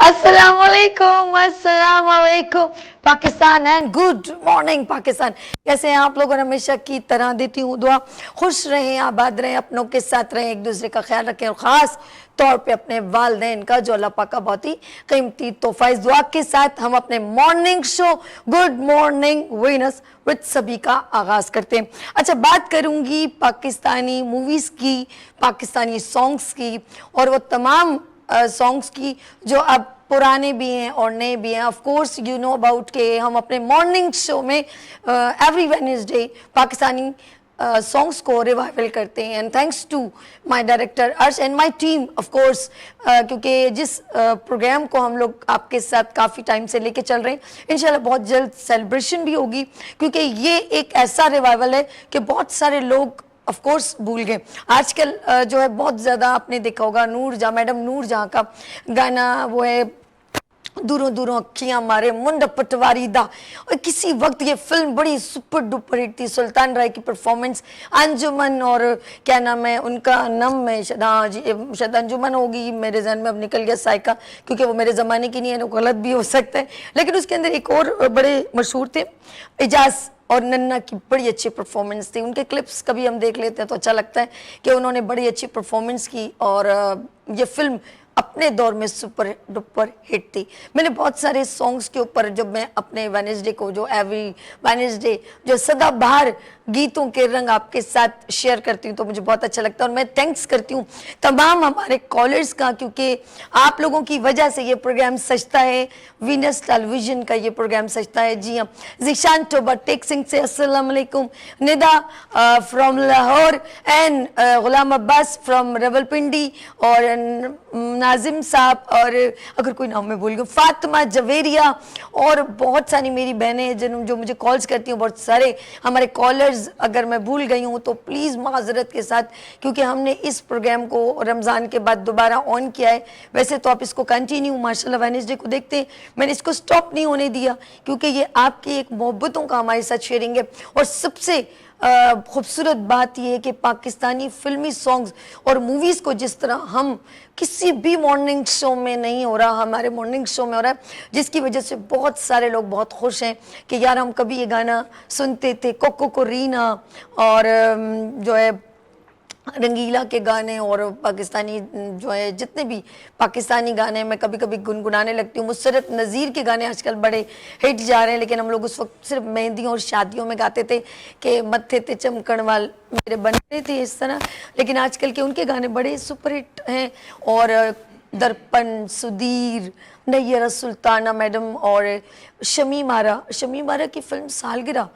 अस्सलामुअलैकुम, अस्सलामुअलैकुम Pakistan and good morning Pakistan. कैसे हैं आप लोग? और हमेशा की तरह देती हूँ दुआ, खुश रहें, आबाद रहें, अपनों के साथ रहें, एक दूसरे का ख्याल रखें और ख़ास तौर पे अपने वालिदैन का जो अल्लाह पाक का बहुत ही कीमती तोहफा। इस दुआ के साथ हम अपने morning show good morning Venus with सभी का आगाज़ करते हैं। अच्छा, बात करूँगी पाकिस्तानी मूवीज़ की, पाकिस्तानी सॉन्ग्स की और वो तमाम सॉन्ग्स की जो अब पुराने भी हैं और नए भी हैं। Of course you know about के हम अपने मॉर्निंग शो में एवरी वेडनेसडे पाकिस्तानी सॉन्ग्स को रिवाइवल करते हैं and thanks to my director Arsh and my team of course, क्योंकि जिस प्रोग्राम को हम लोग आपके साथ काफ़ी टाइम से लेके चल रहे हैं, इंशाल्लाह बहुत जल्द सेलिब्रेशन भी होगी, क्योंकि ये एक ऐसा रिवाइवल है कि बहुत सारे लोग ऑफ कोर्स भूल गए। आजकल जो है बहुत ज़्यादा आपने देखा होगा नूर जहाँ, मैडम नूर जहाँ का गाना वो है दूरों दूरों अखियां मारे मुंड पटवारी दा, और किसी वक्त ये फिल्म बड़ी सुपर डुपर हिट थी। सुल्तान राय की परफॉर्मेंस, अंजुमन और क्या नाम है उनका, नम में शायद, हाँ जी शायद अंजुमन होगी, मेरे जहन में अब निकल गया साइका, क्योंकि वो मेरे ज़माने की नहीं है, वो गलत भी हो सकता है। लेकिन उसके अंदर एक और बड़े मशहूर थे, एजाज और नन्ना की बड़ी अच्छी परफॉर्मेंस थी। उनके क्लिप्स कभी हम देख लेते हैं तो अच्छा लगता है कि उन्होंने बड़ी अच्छी परफॉर्मेंस की और ये फिल्म अपने दौर में सुपर डुपर हिट थी। मैंने बहुत सारे सॉन्ग्स के ऊपर, जब मैं अपने वेडनेसडे को, जो एवरी वेडनेसडे जो सदाबहार गीतों के रंग आपके साथ शेयर करती हूँ, तो मुझे बहुत अच्छा लगता है। और मैं थैंक्स करती हूँ तमाम हमारे कॉलर्स का, क्योंकि आप लोगों की वजह से ये प्रोग्राम सजता है, वीनस टेलीविजन का ये प्रोग्राम सजता है। जी हाँ, जिशान टोबा टेक सिंह से अस्सलाम वालेकुम, Nida from Lahore and Ghulam Abbas from Rawalpindi, और नाजिम साहब, और अगर कोई नाम मैं भूल गई, फातिमा जवेरिया, और बहुत सारी मेरी बहनें जो मुझे कॉल्स करती हूँ, बहुत सारे हमारे कॉलर्स, अगर मैं भूल गई हूँ तो प्लीज़ माजरत के साथ, क्योंकि हमने इस प्रोग्राम को रमज़ान के बाद दोबारा ऑन किया है। वैसे तो आप इसको कंटिन्यू माशाल्लाह वेडनेसडे को देखते हैं, मैंने इसको स्टॉप नहीं होने दिया, क्योंकि ये आपकी एक मोहब्बतों का हमारे साथ शेयरिंग है। और सबसे खूबसूरत बात यह है कि पाकिस्तानी फिल्मी सॉन्ग्स और मूवीज़ को जिस तरह हम किसी भी मॉर्निंग शो में नहीं हो रहा, हमारे मॉर्निंग शो में हो रहा है, जिसकी वजह से बहुत सारे लोग बहुत खुश हैं कि यार हम कभी ये गाना सुनते थे, कोको को रीना, और जो है रंगीला के गाने, और पाकिस्तानी जो है जितने भी पाकिस्तानी गाने मैं कभी कभी गुनगुनाने लगती हूँ। मुसरत नज़ीर के गाने आजकल बड़े हिट जा रहे हैं, लेकिन हम लोग उस वक्त सिर्फ मेहंदियों और शादियों में गाते थे कि मत्थे ते चमकण वाल मेरे बनते थे इस तरह, लेकिन आजकल के उनके गाने बड़े सुपर हिट हैं। और दर्पण, सुधीर, नैयरा सुल्ताना मैडम, और शमी मारा की फिल्म सालगिरह,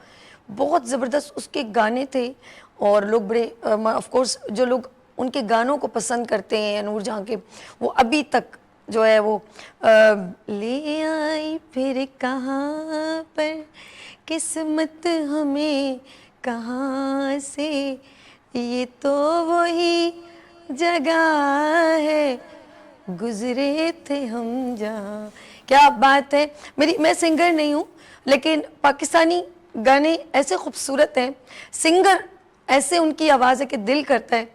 बहुत ज़बरदस्त उसके गाने थे। और लोग बड़े ऑफ कोर्स जो लोग उनके गानों को पसंद करते हैं नूर जहाँ के, वो अभी तक जो है वो ले आई फिर कहाँ पर किस्मत हमें कहाँ से, ये तो वही जगह है गुजरे थे हम जहाँ। क्या बात है। मैं सिंगर नहीं हूँ, लेकिन पाकिस्तानी गाने ऐसे खूबसूरत हैं, सिंगर ऐसे उनकी आवाज़ है कि दिल करता है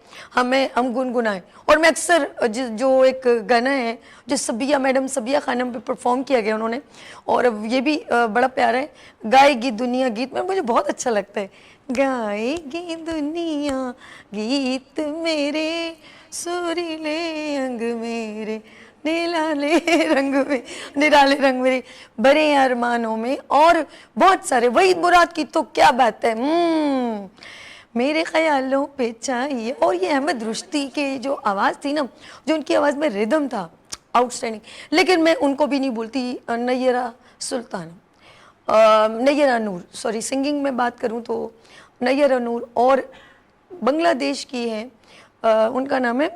हम गुनगुनाएं। और मैं अक्सर जो एक गाना है जो सबिया मैडम, सबिया खानम पे परफॉर्म किया गया उन्होंने, और ये भी बड़ा प्यारा है, गाएगी दुनिया गीत में, मुझे बहुत अच्छा लगता है। गाएगी दुनिया गीत मेरे, सुरीले अंग मेरे, निराले रंग मेरे, बड़े अरमानों में, और बहुत सारे। वहीद मुराद की तो क्या बात है, मेरे ख्यालों पे चाहिए। और ये अहमद रुश्ती की जो आवाज़ थी ना, जो उनकी आवाज़ में रिदम था, आउटस्टैंडिंग। लेकिन मैं उनको भी नहीं भूलती, नैयरा सुल्तान, नैयरा नूर, सॉरी सिंगिंग में बात करूं तो नैयरा नूर, और बांग्लादेश की हैं, उनका नाम है,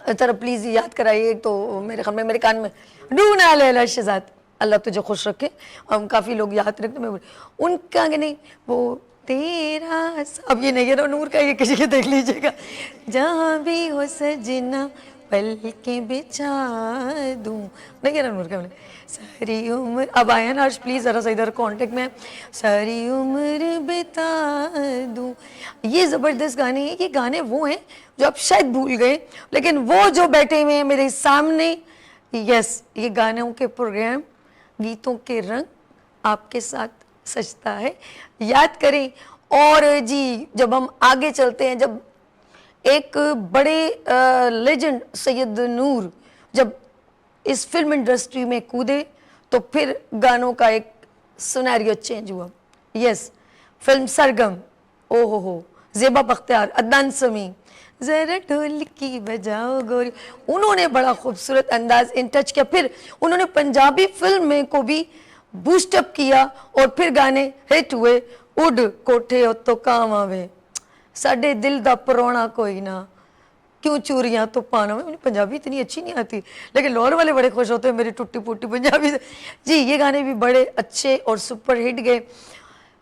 जरा प्लीज़ याद कराइए, तो मेरे ख्याल में मेरे कान में, डूना लैला शहजाद, अल्लाह तुझे खुश रखे। हम काफ़ी लोग याद रखते, मैं उनका नहीं वो तेरा, अब ये नैयरा नूर का, ये किसी के देख लीजिएगा, जहाँ भी हो सजना पल के बिछा दूँ, नैयरा नूर का सारी उम्र, अब आया ना, प्लीज़ ज़रा सा इधर कॉन्टेक्ट में, सारी उम्र बिता दूँ। ये ज़बरदस्त गाने हैं, ये गाने वो हैं जो आप शायद भूल गए, लेकिन वो जो बैठे हुए हैं मेरे सामने, यस, ये गानों के प्रोग्राम, गीतों के रंग आपके साथ सजता है, याद करें। और जी जब हम आगे चलते हैं, जब एक बड़े लेजेंड सैयद नूर जब इस फिल्म इंडस्ट्री में कूदे, तो फिर गानों का एक सिनेरियो चेंज हुआ। यस, फिल्म सरगम, ओ हो, ज़ेबा बख्तियार, अदनान समी, जरा ढोलकी बजाओ गोरी, उन्होंने बड़ा खूबसूरत अंदाज इन टच किया। फिर उन्होंने पंजाबी फिल्म में को भी बूस्टअप किया, और फिर गाने हिट हुए, उड कोठे उत्तों काम आवे, साडे दिल दा परोना कोई ना, क्यों चूरियां तो पाना में। मुझे पंजाबी इतनी अच्छी नहीं आती, लेकिन लाहौर वाले बड़े खुश होते हैं मेरी टुट्टी पुट्टी पंजाबी से। जी ये गाने भी बड़े अच्छे और सुपर हिट गए।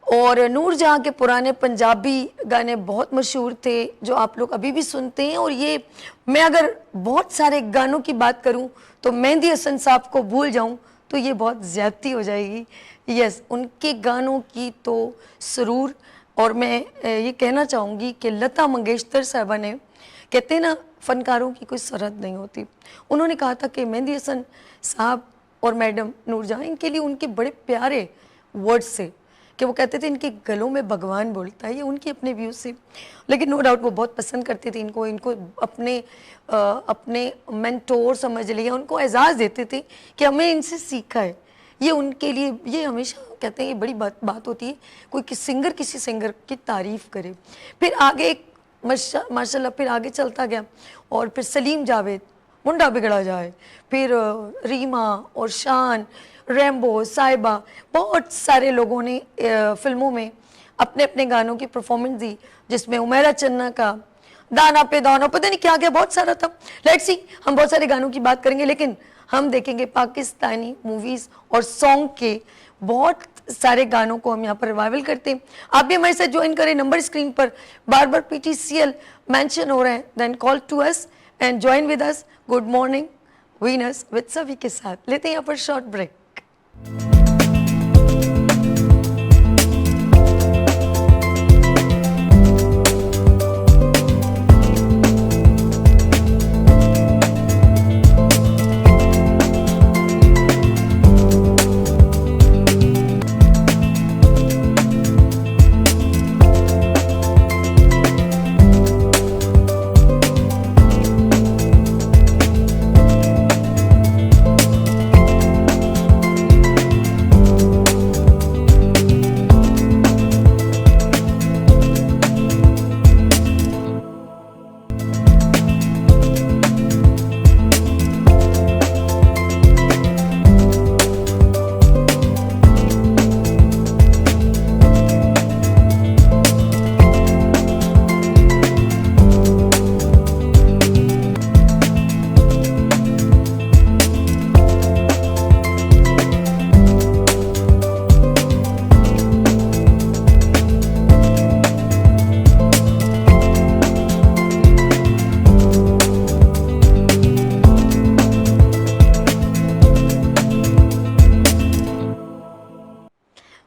और नूर जहाँ के पुराने पंजाबी गाने बहुत मशहूर थे, जो आप लोग अभी भी सुनते हैं। और ये मैं अगर बहुत सारे गानों की बात करूं तो मेहंदी हसन साहब को भूल जाऊं तो ये बहुत ज़्यादती हो जाएगी। यस, उनके गानों की तो सुरूर। और मैं ये कहना चाहूँगी कि लता मंगेशकर साहबा ने, कहते हैं ना फ़नकारों की कोई सरहद नहीं होती, उन्होंने कहा था कि मेहंदी हसन साहब और मैडम नूरजहां, इनके लिए उनके बड़े प्यारे वर्ड्स से, कि वो कहते थे इनके गलों में भगवान बोलता है, ये उनके अपने व्यूज़ से। लेकिन नो डाउट वो बहुत पसंद करते थे इनको अपने मेंटोर समझ लिया, उनको एजाज़ देते थे कि हमें इनसे सीखा है। ये उनके लिए, ये हमेशा कहते हैं ये बड़ी बात होती है, कोई सिंगर किसी सिंगर की तारीफ़ करे। फिर आगे माशाल्लाह फिर आगे चलता गया, और फिर सलीम जावेद, मुंडा बिगड़ा जाए, फिर रीमा और शान, रैम्बो, साहिबा, बहुत सारे लोगों ने फिल्मों में अपने अपने गानों की परफॉर्मेंस दी, जिसमें उमेरा चन्ना का दाना पे दाना, पता नहीं क्या क्या बहुत सारा था। लेट्स सी, हम बहुत सारे गानों की बात करेंगे, लेकिन हम देखेंगे पाकिस्तानी मूवीज़ और सॉन्ग के बहुत सारे गानों को हम यहाँ पर रिवाइवल करते हैं। आप भी हमारे साथ ज्वाइन करें, नंबर स्क्रीन पर बार बार PTCL मेंशन हो रहे हैं, then call to us and join with us. Good morning Venus with सभी के साथ लेते हैं यहाँ पर शॉर्ट ब्रेक।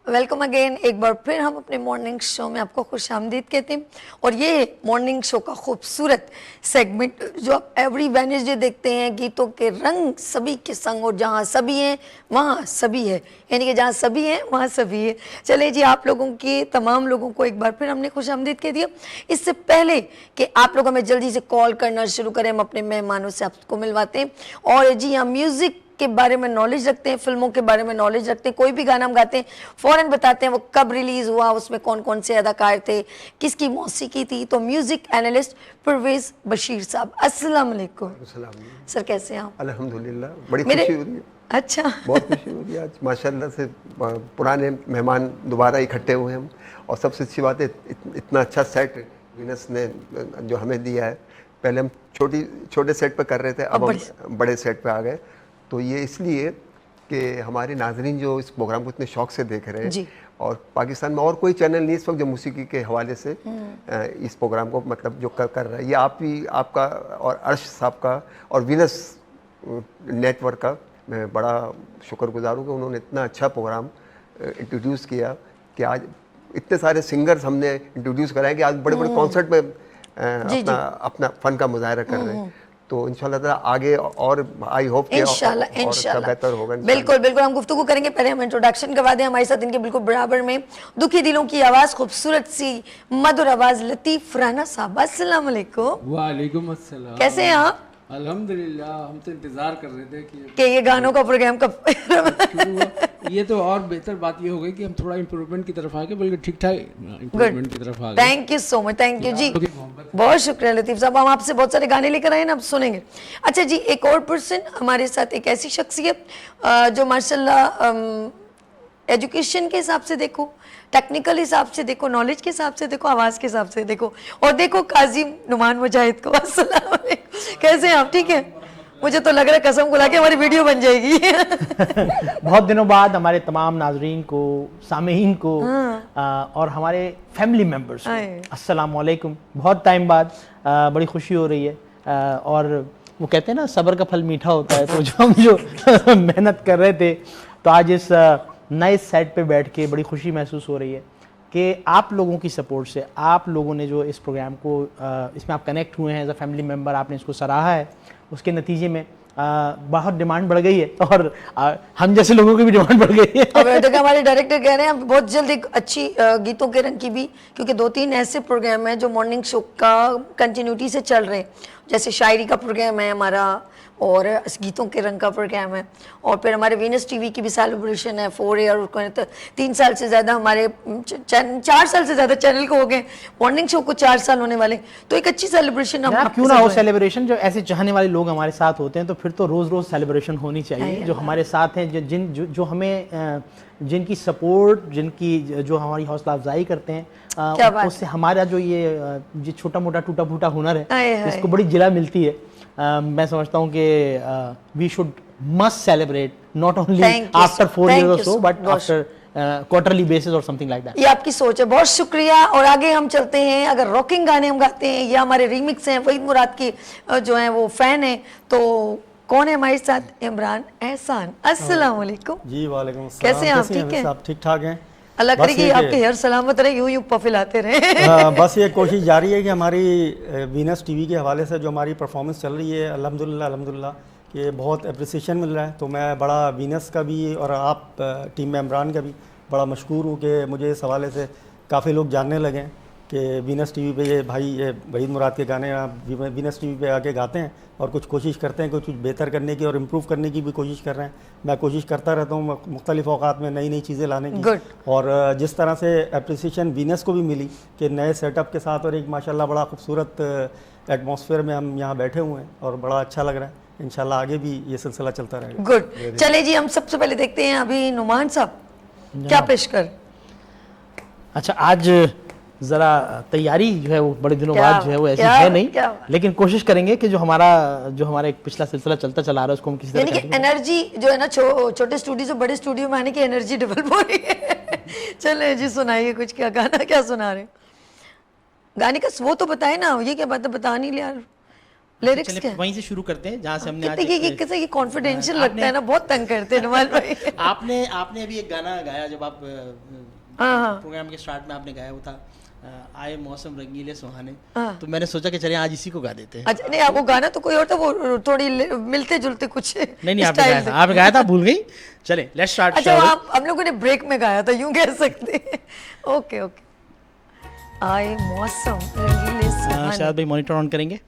वेलकम अगेन, एक बार फिर हम अपने मॉर्निंग शो में आपको खुशामदीद कहते हैं। और ये मॉर्निंग शो का खूबसूरत सेगमेंट जो आप एवरी वेडनेसडे देखते हैं, गीतों के रंग सभी के संग, और जहाँ सभी हैं वहाँ सभी है, यानी कि जहाँ सभी हैं वहाँ सभी है। चले जी, आप लोगों के तमाम लोगों को एक बार फिर हमने खुशामदीद कह दिया। इससे पहले कि आप लोग हमें जल्दी से कॉल करना शुरू करें, हम अपने मेहमानों से आपको मिलवाते हैं। और जी हाँ, म्यूज़िक के बारे में नॉलेज रखते हैं, फिल्मों के बारे में नॉलेज रखते हैं, कोई भी गाना हम गाते हैं फौरन बताते हैं वो कब रिलीज हुआ, उसमें कौन कौन से अदाकार थे, किसकी मौसीकी थी। तो म्यूजिक एनालिस्ट परवेज बशीर साहब, अस्सलाम वालेकुम। सर कैसे हैं आप? अल्हम्दुलिल्लाह, बड़ी खुशी हो रही है। अच्छा। बहुत खुशी हो रही है आज माशाल्लाह से। पुराने मेहमान दोबारा इकट्ठे हुए हम, और सबसे अच्छी बात है इतना अच्छा सेट वीनस ने जो हमें दिया है। पहले हम छोटे सेट पे कर रहे थे, अब हम बड़े सेट पे आ गए। तो ये इसलिए कि हमारे नाजरीन जो इस प्रोग्राम को इतने शौक से देख रहे हैं, और पाकिस्तान में और कोई चैनल नहीं इस वक्त जो मूसीकी के हवाले से इस प्रोग्राम को मतलब जो कर रहा है। ये आपका और अर्श साहब का और वीनस नेटवर्क का मैं बड़ा शुक्रगुजार हूँ कि उन्होंने इतना अच्छा प्रोग्राम इंट्रोड्यूस किया कि आज इतने सारे सिंगर्स हमने इंट्रोड्यूस कराए कि आज बड़े बड़े कॉन्सर्ट में अपना फन का मुजाहरा कर रहे हैं। तो इंशाल्लाह ताला आगे और आई होप कि और बेहतर होगा। बिल्कुल बिल्कुल, हम गुफ्तगू करेंगे। पहले हम इंट्रोडक्शन करवा दें। हमारे साथ इनके बिल्कुल बराबर में दुखी दिलों की आवाज़, खूबसूरत सी मधुर आवाज़, लतीफ़ राना साहब। अस्सलाम वालेकुम। वालेकुम अस्सलाम। कैसे हैं आप? अल्हम्दुलिल्लाह, हम तो इंतज़ार कर रहे थे कि ये गानों का प्रोग्राम कब ये तो और बेहतर बात ये हो गई कि हम थोड़ा इम्प्रूवमेंट की तरफ आ गए, बल्कि ठीक ठाक इम्प्रूवमेंट की तरफ आ गए। Thank you so much, thank you ji, बहुत शुक्रिया लतीफ़ साहब। हम आपसे बहुत सारे गाने लेकर आए ना, अब सुनेंगे। अच्छा जी, एक और पर्सन हमारे साथ, एक ऐसी शख्सियत जो माशाल्लाह एजुकेशन के हिसाब से देखो, टेक्निकल हिसाब से देखो, नॉलेज के हिसाब से देखो, आवाज़ के हिसाब से देखो, और देखो काजिम नुमान मुजाहिद को। अस्सलाम वालेकुम, कैसे हैं आप? ठीक है, मुझे तो लग रहा है कसम खुला के हमारी वीडियो बन जाएगी। बहुत दिनों बाद हमारे तमाम नाजरीन को, सामीन को और हमारे फैमिली मेम्बर्स को अस्सलाम वालेकुम। बहुत टाइम बाद बड़ी खुशी हो रही है। और वो कहते हैं ना, सब्र का फल मीठा होता है। तो जो मेहनत कर रहे थे, तो आज इस नए सेट पे बैठ के बड़ी खुशी महसूस हो रही है कि आप लोगों की सपोर्ट से, आप लोगों ने जो इस प्रोग्राम को इसमें आप कनेक्ट हुए हैं एज अ फैमिली मेम्बर, आपने इसको सराहा है, उसके नतीजे में बहुत डिमांड बढ़ गई है, और हम जैसे लोगों की भी डिमांड बढ़ गई है। अब तो हमारे डायरेक्टर कह रहे हैं बहुत जल्द एक अच्छी गीतों के रंग की भी, क्योंकि 2-3 ऐसे प्रोग्राम हैं जो मॉर्निंग शो का कंटिन्यूटी से चल रहे हैं, जैसे शायरी का प्रोग्राम है हमारा, और गीतों के रंग का प्रोग्राम है, और फिर हमारे वीनस टीवी की भी सेलिब्रेशन है 4 ईयर, 3 साल से ज़्यादा हमारे 4 साल से ज़्यादा चैनल को हो गए, मॉर्निंग शो को 4 साल होने वाले। तो एक अच्छी सेलिब्रेशन हम क्यों ना हो सेलिब्रेशन। जो ऐसे चाहने वाले लोग हमारे साथ होते हैं, तो फिर तो रोज़ रोज़ सेलिब्रेशन होनी चाहिए। जो हमारे साथ हैं, जो हमें जिनकी सपोर्ट, जो हमारी हौसला अफजाई करते हैं, उससे हमारा जो ये छोटा मोटा टूटा फूटा हुनर है, इसको बड़ी जिला मिलती है। मैं समझता हूँ कि we should must celebrate not only after 4 years or so, but after quarterly basis or something like that. ये आपकी सोच है, बहुत शुक्रिया। और आगे हम चलते हैं। अगर रॉकिंग गाने हम गाते हैं या हमारे रीमिक्स हैं, वहीद मुराद की जो है वो फैन है, तो कौन है हमारे साथ? इमरान एहसान। अस्सलाम वालेकुम जी। वालेकुम अस्सलाम। कैसे हैं आप? ठीक है, आप ठीक ठाक हैं? अल्लाह करे कि आपके हेयर सलामत रहे, यूं यूं पफिलाते रहे। बस ये कोशिश जारी है कि हमारी वीनस टीवी के हवाले से जो हमारी परफॉर्मेंस चल रही है, अल्हम्दुलिल्लाह कि बहुत अप्रिसिएशन मिल रहा है। तो मैं बड़ा वीनस का भी और आप टीम में इमरान का भी बड़ा मशकूर हूँ कि मुझे इस हवाले से काफ़ी लोग जानने लगे कि वीनस टीवी पे ये भाई ये वहीद मुराद के गाने आप वीनस टीवी पे आके गाते हैं और कुछ कोशिश करते हैं, कुछ बेहतर करने की और इम्प्रूव करने की भी कोशिश कर रहे हैं। मैं कोशिश करता रहता हूँ मुख्तलिफ़ औक़ात में नई नई चीज़ें लाने की। और जिस तरह से अप्रिसिएशन वीनस को भी मिली कि नए सेटअप के साथ और एक माशाल्लाह बड़ा खूबसूरत एटमॉस्फेयर में हम यहाँ बैठे हुए हैं और बड़ा अच्छा लग रहा है। इंशाल्लाह आगे भी ये सिलसिला चलता रहेगा। गुड। चले जी, हम सबसे पहले देखते हैं अभी नुमान साहब क्या पेश कर। अच्छा, आज ज़रा तैयारी जो है वो बड़े दिनों बाद जो है वो ऐसी है नहीं, लेकिन कोशिश करेंगे कि जो हमारा एक पिछला सिलसिला चलता चला रहा है उसको हम किसी तरह की एनर्जी जो है ना, छोटे स्टूडियो से बड़े स्टूडियो में आने की एनर्जी डेवलप हो रही है। चले जी, सुनाइए कुछ। क्या गाना क्या सुना रहे? गाने का वो तो बताए ना, ये क्या बात है, बता नहीं लिया। लिरिक्स क्या? वहीं से शुरू करते हैं जहाँ से हमने। देखिए कैसे ये कॉन्फिडेंशियल लगता है ना, बहुत तंग करते हैं नुमान भाई। आपने अभी एक गाना गाया जब आप प्रोग्राम के स्टार्ट में आपने गाया, वो था आए मौसम रंगीले सुहाने। तो मैंने सोचा कि चले आज इसी को गा देते हैं। अच्छा, नहीं आप वो गाना तो कोई और था, वो थोड़ी मिलते जुलते कुछ नहीं आपने गाया था, भूल गई। चले लेट्स स्टार्ट। अच्छा, आप हम लोगों ने ब्रेक में गाया था, यूं कह सकते हैं। ओके आए मौसम रंगीले सुहाने। शायद भाई मॉनिटर ऑन करेंगे।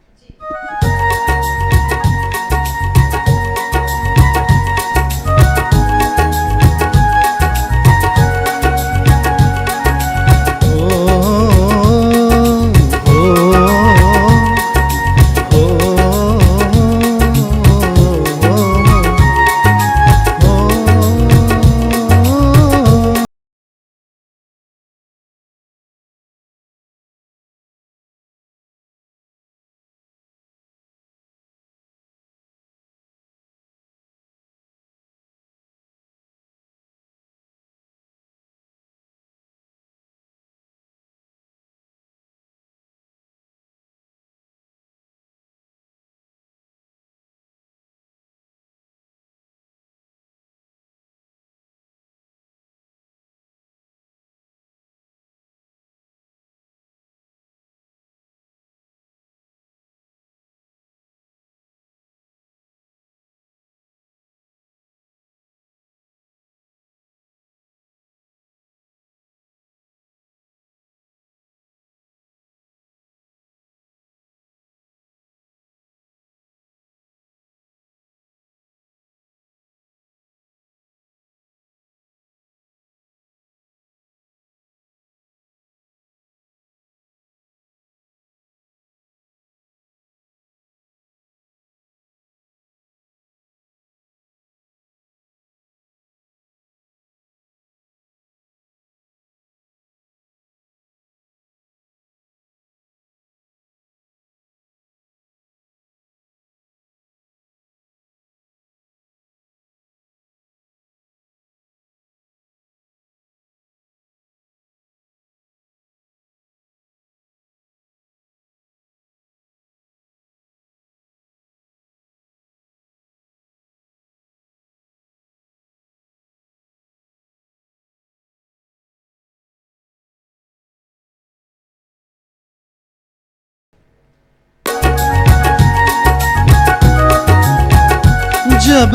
जब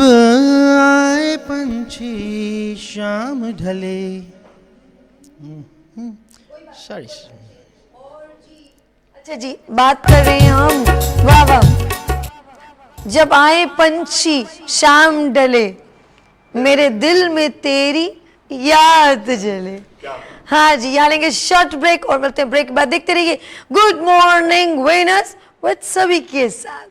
आए पंछी शाम ढले। सॉरी। अच्छा जी, बात कर रहे हैं हम, वाह वाह। जब आए पंछी शाम डले, मेरे दिल में तेरी याद जले। हाँ जी, यहाँ लेंगे शॉर्ट ब्रेक और मिलते हैं ब्रेक के बाद। देखते रहिए गुड मॉर्निंग वीनस विद सभी के साथ।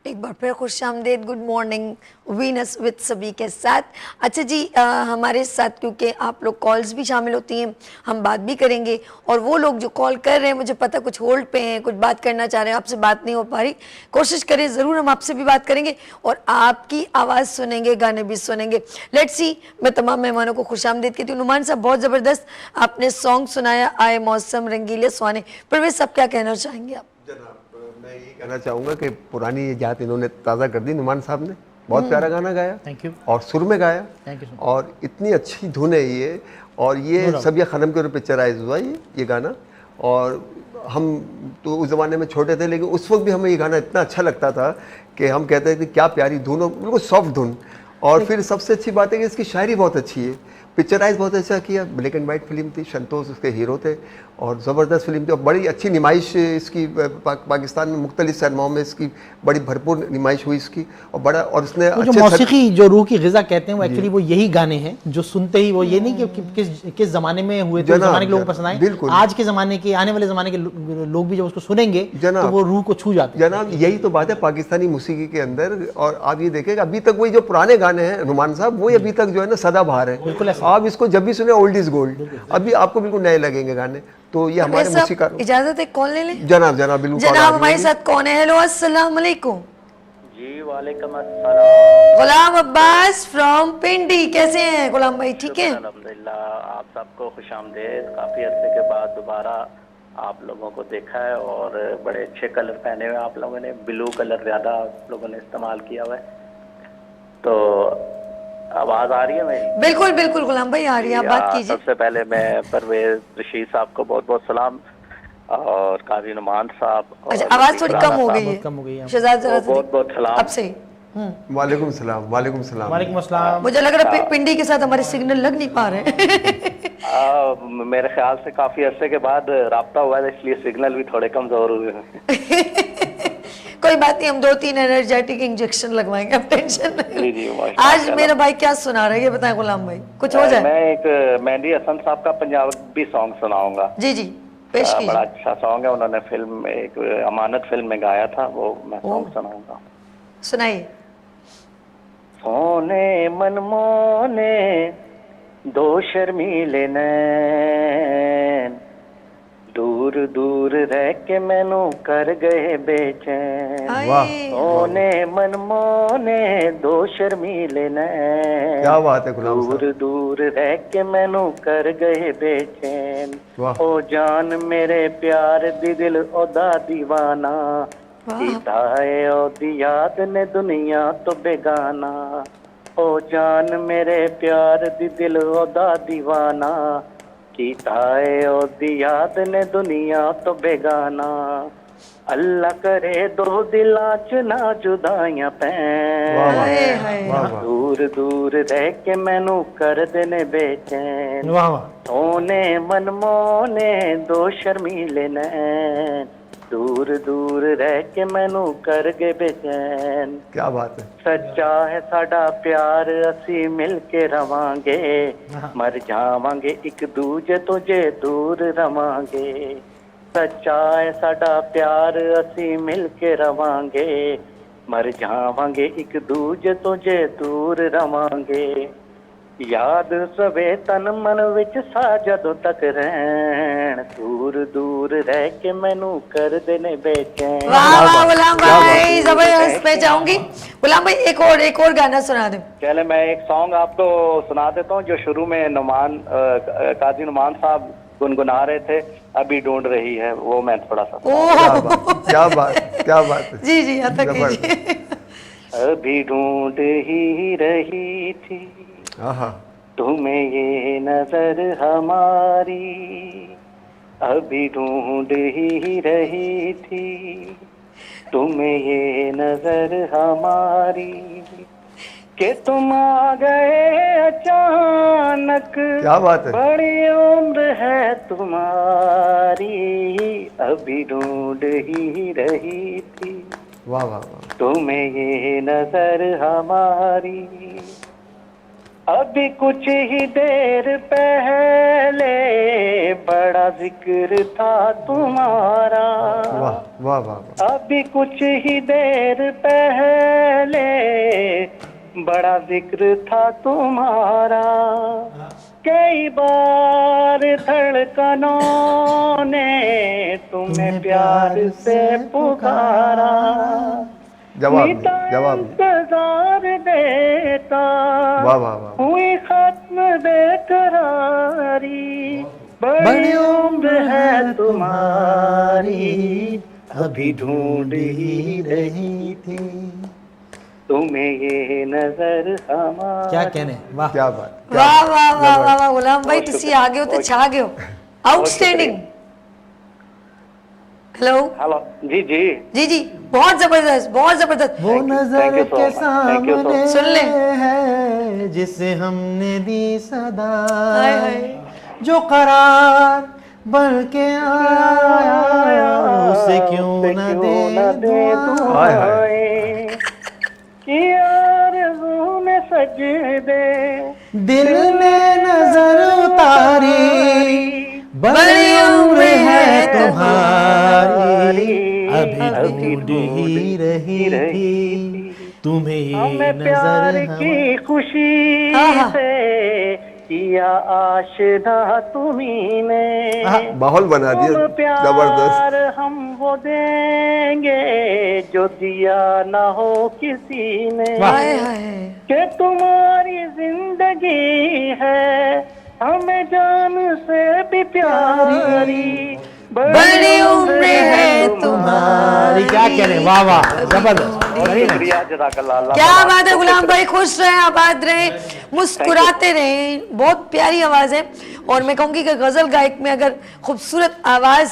एक बार फिर खुशामदीद, गुड मॉर्निंग वीनस विद सभी के साथ। अच्छा जी, हमारे साथ क्योंकि आप लोग कॉल्स भी शामिल होती हैं, हम बात भी करेंगे। और वो लोग जो कॉल कर रहे हैं, मुझे पता कुछ होल्ड पे हैं, कुछ बात करना चाह रहे हैं, आपसे बात नहीं हो पा रही, कोशिश करें ज़रूर, हम आपसे भी बात करेंगे और आपकी आवाज़ सुनेंगे, गाने भी सुनेंगे। लेट्स सी, मैं तमाम मेहमानों को खुशामदीद कहती हूँ। नुमान साहब, बहुत ज़बरदस्त आपने सॉन्ग सुनाया, आए मौसम रंगीले सुहाने। परवेज़ साहब, क्या कहना चाहेंगे आप? जनाब, मैं ये कहना चाहूँगा कि पुरानी ये याद इन्होंने ताज़ा कर दी। नुमान साहब ने बहुत प्यारा गाना गाया, थैंक यू। और सुर में गाया, थैंक यू। और इतनी अच्छी धुन है ये। और ये सबिया खानम के ऊपर पिक्चराइज हुआ ये गाना। और हम तो उस ज़माने में छोटे थे, लेकिन उस वक्त भी हमें ये गाना इतना अच्छा लगता था कि हम कहते थे क्या प्यारी धुन, और बिल्कुल सॉफ्ट धुन। और फिर सबसे अच्छी बात है कि इसकी शायरी बहुत अच्छी है, पिक्चराइज बहुत अच्छा किया। ब्लैक एंड वाइट फिल्म थी, संतोष उसके हीरो थे, और ज़बरदस्त फिल्म थी, और बड़ी अच्छी नुमाइश इसकी पाकिस्तान में मुख्तलिफ सिनेमाओं में इसकी बड़ी भरपूर नुमाइश हुई इसकी। और बड़ा, और उसने वो जो मौसीकी, जो रूह की ग़िज़ा कहते हैं, वो एक्चुअली वो यही गाने हैं जो सुनते ही वो ये नहीं कि किस ज़माने में हुए थे, उस ज़माने के लोगों को पसंद आए। बिल्कुल। आज के ज़माने के, आने वाले ज़माने के लोग भी जब उसको सुनेंगे तो वो रूह को छू जाते हैं। जनाब, यही तो बात है पाकिस्तानी मौसीकी के अंदर। और आप ये देखें अभी तक वही जो पुराने गाने हैं नुमान साहब, वही अभी तक जो है ना सदाबहार है। बिल्कुल ऐसा। आप इसको जब भी सुने ओल्ड इज गोल्ड, अभी आपको बिल्कुल नए लगेंगे गाने। तो ये हमारे मौसीकार। इजाजत है, कॉल ले लें। जनाब जनाब बिल्कुल। जनाब हमारे साथ कौन है? हेलो, अस्सलाम वालेकुम। जी वालेकुम अस्सलाम। गुलाम अब्बास फ्रॉम पिंडी, कैसे हैं गुलाम भाई? ठीक है, अल्हम्दुलिल्लाह। आप सबको खुशामदीद। काफ़ी अरसे के बाद दोबारा आप लोगों को देखा है, और बड़े अच्छे कलर पहने हुए आप लोगों ने, ब्लू कलर ज़्यादा आप लोगों ने इस्तेमाल किया हुआ है। तो आवाज़ आ रही है मेरी? बिल्कुल बिल्कुल गुलाम भाई आ रही है, आप बात कीजिए। सबसे पहले मैं परवेज रशीद साहब को बहुत बहुत सलाम, और काजी नुमान साहब। अच्छा, आवाज थोड़ी कम हो गई है, कम हो गई है। शहजाद जरा बहुत बहुत सलाम आपसे। वालेकुम सलाम। वालेकुम सलाम। वालेकुम अस्सलाम। मुझे लग रहा है पिंडी के साथ हमारे सिग्नल लग नहीं पा रहे हैं। मेरे ख्याल से काफ़ी अरसे के बाद राब्ता हुआ है, इसलिए सिग्नल भी थोड़े कमज़ोर हुए हैं। कोई बात नहीं, हम 2-3 एनर्जेटिक इंजेक्शन लगवाएंगे, आप टेंशन जी नहीं। जी, माशाअल्लाह। आज मेरा भाई क्या सुना रहा है ये बताएं गुलाम भाई, कुछ हो जाए। मैं एक मेहंदी हसन साहब का पंजाबी सॉन्ग सुनाऊंगा। जी जी, पेश बड़ा कीजिए। अच्छा सॉन्ग है, उन्होंने फिल्म में, एक अमानत फिल्म में गाया था, वो मैं सॉन्ग सुनाऊंगा। सुनाइए। सोने मनमोने दो शर्मीले नैन, दूर दूर रह के मैनू कर गए बेचैन। आए। सोने मनमोने दो शर्मीले नैन, क्या बात है गुलाम दूर साहब। दूर रह के मैनू कर गए बेचैन। वाह। ओ जान मेरे प्यार दी दिल ओदा दीवाना, कीता है ओदी याद ने दुनिया तो बेगाना। ओ जान मेरे प्यार दी दिल ओदा दीवाना, कीता है ओदी याद ने दुनिया तो बेगाना। अल्लाह करे दो दिलां च ना जुदाइयां पैन हाय हाय वाह वाह दूर दूर रह के मैनू कर देने बेचैन वाह वाह सोने मनमोने दो शर्मीले नैन दूर दूर रह के मैनू कर गए बेचैन क्या बात है। सच्चा है साडा प्यार असी मिल के रवांगे मर जावांगे एक दूजे तो जे दूर रवांगे सच्चा है साडा प्यार असी मिल के रवांगे मर जावांगे एक दूजे तो जे दूर रवांगे याद सवे तन मन विच सा जदों तक रहन दूर दूर रह के मैनू कर देने बेचैन वाह वाह गुलाम भाई जबरदस्त। मैं चाहूंगी गुलाम भाई एक और गाना सुना दे। चले मैं एक सॉन्ग आपको सुना देता हूँ जो शुरू में नुमान काजी नुमान साहब गुनगुना रहे थे अभी ढूंढ रही है वो मैं थोड़ा सा क्या बात है। जी जी आता कीजिए। अभी ढूंढ ही रही थी आहा तुम्हें ये नजर हमारी अभी ढूंढ ही रही थी तुम्हें ये नजर हमारी कि तुम आ गए अचानक क्या बात है। बड़ी उम्र है तुम्हारी अभी ढूंढ ही रही थी वाह वाह वाह। तुम्हें ये नजर हमारी अभी कुछ ही देर पहले बड़ा जिक्र था तुम्हारा वाह वाह वाह। अभी कुछ ही देर पहले बड़ा जिक्र था तुम्हारा कई बार धड़कनों ने तुम्हें प्यार से पुकारा जवाब इंतजार देता वाह वाह वाह। हुई खत्म बेकरारी बड़ी उम्र है तुम्हारी अभी ढूंढ ही रही थी तुम्हें ये नजर हमारी क्या कहने वाह क्या बात। वाह वाह वाह वाह वाह गुलाम भाई तुसी आ गए हो तो छा गए हो आउटस्टैंडिंग। हेलो हेलो जी जी जी जी बहुत जबरदस्त बहुत जबरदस्त। वो नजर Thank you so के much. Thank you so सामने much. सुन ले। है जिसे हमने दी सदा हाय हाय जो करार बन के आया उसे क्यों न दे दुआ। हाय हाय। कि आरज़ू में सजदे दिल ने नजर उतारी बड़ी उम्र है तुम्हारी अभी ढूंढ ही रही थी तुम्हें ये हमें प्यार नजर की खुशी आहा। से किया आशना तुम्ही ने माहौल बना तुम दिया प्यार जबरदस्त। हम वो देंगे जो दिया ना हो किसी ने हाय हाय कि तुम्हारी जिंदगी है हमें जान से भी प्यारी बड़ी उम्र है तुम्हारी। क्या कह रहे हैं वाह वाह जबरदस्त very nice। शुक्रिया जज़ाकल्लाह अल्लाह क्या बात है गुलाम भाई खुश रहे आबाद रहे मुस्कुराते रहे बहुत प्यारी आवाज है। और मैं कहूंगी कि गजल गायक में अगर खूबसूरत आवाज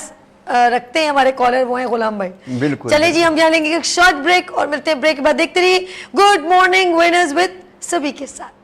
रखते हैं हमारे कॉलर वो हैं गुलाम भाई। बिल्कुल। चलिए जी हम यहाँ लेंगे एक शॉर्ट ब्रेक और मिलते हैं ब्रेक के बाद। देखते रहिए गुड मॉर्निंग विनर्स विद सभी के साथ।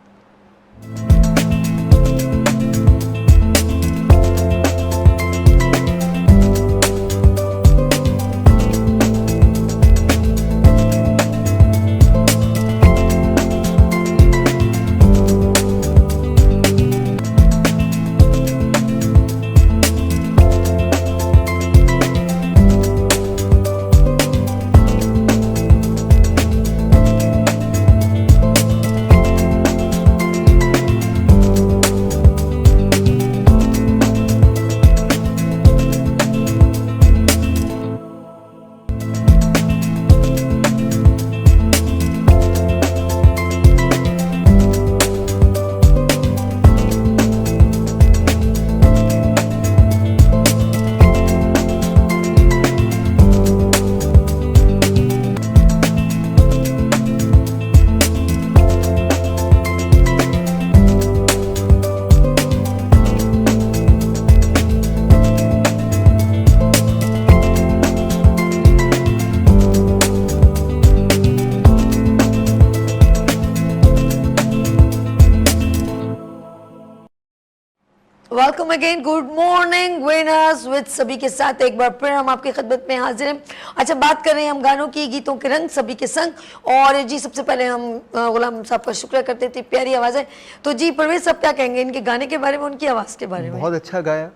Welcome again, good morning winners with सभी के साथ एक बार फिर हम आपकी खिदमत में हाजिर हैं। अच्छा, बात कर रहे हैं हम गानों की, गीतों के रंग सभी के संग। और जी सबसे पहले हम गुलाम साहब का शुक्र करते थे, प्यारी आवाज़ है। तो जी परवेज साहब क्या कहेंगे इनके गाने के बारे में, उनकी आवाज़ के बारे में? बहुत अच्छा गाया,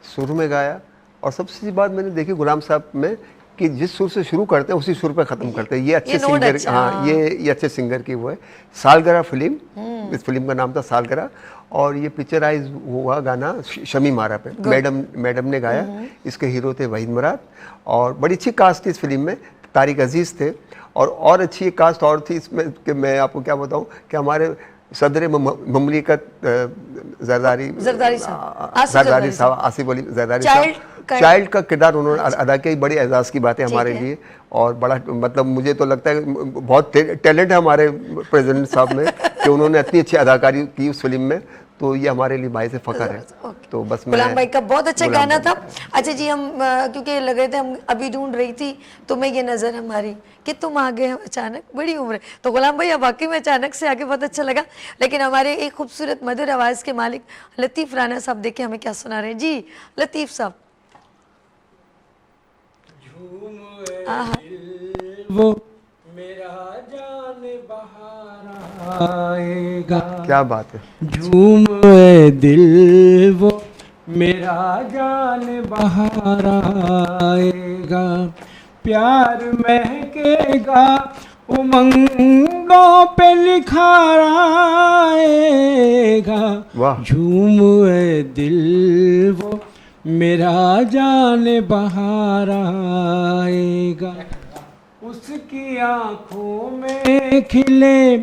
सुर में गाया। और सबसे बात मैंने देखी गुलाम साहब में कि जिस सुर से शुरू करते हैं उसी सुर पर ख़त्म करते हैं। ये अच्छे नोट सिंगर, अच्छा, हाँ ये अच्छे सिंगर की वो है। सालगिरह फिल्म, इस फिल्म का नाम था सालगिरह, और ये पिक्चराइज हुआ गाना शमी मारा पे। मैडम ने गाया। इसके हीरो थे वहीद मुराद, और बड़ी अच्छी कास्ट थी इस फिल्म में। तारिक अजीज़ थे, और अच्छी एक कास्ट और थी इसमें कि मैं आपको क्या बताऊँ कि हमारे सदर ममलिकत जरदारी साहब, आसिफ अली जरदारी साहब, चाइल्ड का किरदार उन्होंने अदा किया। बड़ी एजाज़ की बात है हमारे लिए, और बड़ा मतलब मुझे तो लगता है बहुत टैलेंट है हमारे प्रेसिडेंट साहब में कि उन्होंने इतनी अच्छी अदाकारी की उस फिल्म में। तो ये हमारे लिए भाई से फ़ख्र है। तो बस मैं गुलाम भाई का बहुत अच्छा गाना था। अच्छा जी, हम क्योंकि लग रहे थे हम अभी ढूंढ रही थी तो मैं ये नज़र हमारी कि तुम आ गए अचानक, बड़ी उम्र है। तो गुलाम भाई अब वाकई में अचानक से आगे बहुत अच्छा लगा। लेकिन हमारे एक खूबसूरत मधुर आवाज़ के मालिक लतीफ़ राना साहब देखिए हमें क्या सुना रहे हैं। जी लतीफ़ साहब। वो मेरा जान बहार आएगा, क्या बात है। झूम ए दिल वो मेरा जान बहार आएगा, प्यार महकेगा उमंगों पे निखार आएगा, वाह। झूम ए दिल वो मेरा जान बहार आएगा, उसकी आँखों में खिले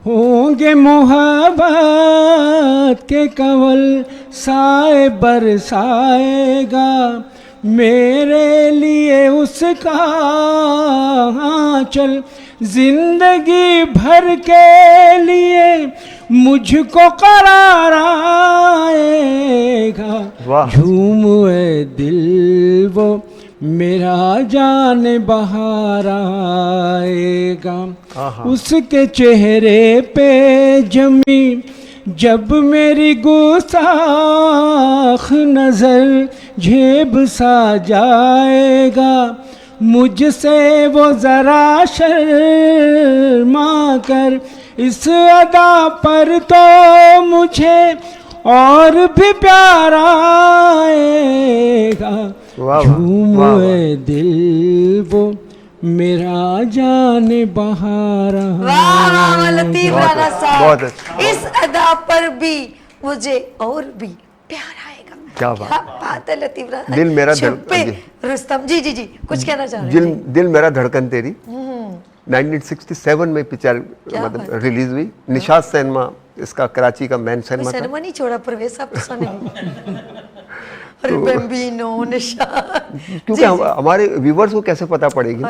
होंगे मोहब्बत के कंवल, साए बरसाएगा, मेरे लिए उसका आंचल जिंदगी भर के लिए मुझको करार आएगा, झूम ए दिल वो मेरा जान बहार आएगा, उसके चेहरे पे जमी जब मेरी गुस्ताख नजर झेब सा जाएगा, मुझसे वो जरा शर्मा कर इस अदा पर तो मुझे और भी प्यार आएगा, झूम ए दिल वो मेरा जान बहार वाह लतीफ़ राना साहब, बहुत अच्छा। इस अदा पर भी मुझे और भी प्यार आएगा। क्या बात है लतीफ़ राना। दिल मेरा छुपे रुस्तम जी कुछ कहना चाह रहे हैं? दिल मेरा धड़कन तेरी 1967 में पिक्चर मतलब रिलीज हुई। निशाद सिनेमा इसका कराची का मेन सिनेमा था। सिनेमा नहीं छोड़ा परवेज साहब तो सुने बेम्बिनो निशाद। क्योंकि हमारे व्यूवर्स को कैसे पता पड़ेगी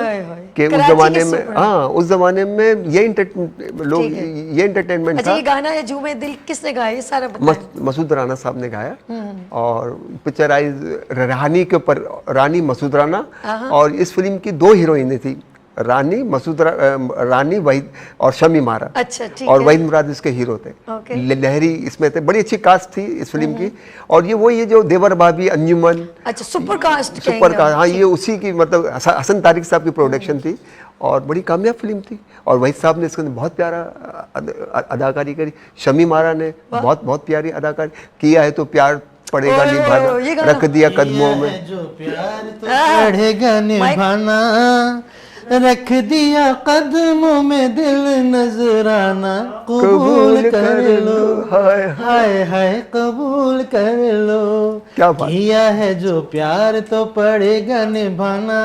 कि उस जमाने में, हाँ उस जमाने में ये एंटरटेनमेंट अच्छा, था। ये गाना है झूमे दिल किसने गाया ये सारा मसूद राना साहब ने गाया, और पिक्चराइज रानी के ऊपर, रानी मसूद राना। और इस फिल्म की 2 हीरोइनें थी, रानी वहीद और शमी मारा। अच्छा, ठीक और है। वहीद मुराद इसके हीरो थे। लहरी इसमें थे। बड़ी अच्छी कास्ट थी इस फिल्म की। और ये जो देवर भाभी, अंजुमन, अच्छा सुपर कास्ट, हाँ ये उसी की मतलब हसन तारिक साहब की प्रोडक्शन थी, और बड़ी कामयाब फिल्म थी। और वहीद साहब ने इसके अंदर बहुत प्यारा अदाकारी करी। शमी मारा ने बहुत प्यारी अदाकारी किया है। तो प्यार पड़ेगा निभाना, रख दिया कदमों में, जो प्यार तो पड़ेगा निभाना, रख दिया कदमों में दिल नजराना, कबूल कर लो, हाय हाय कबूल कर लो, क्या बात। किया है जो प्यार तो पड़ेगा निभाना,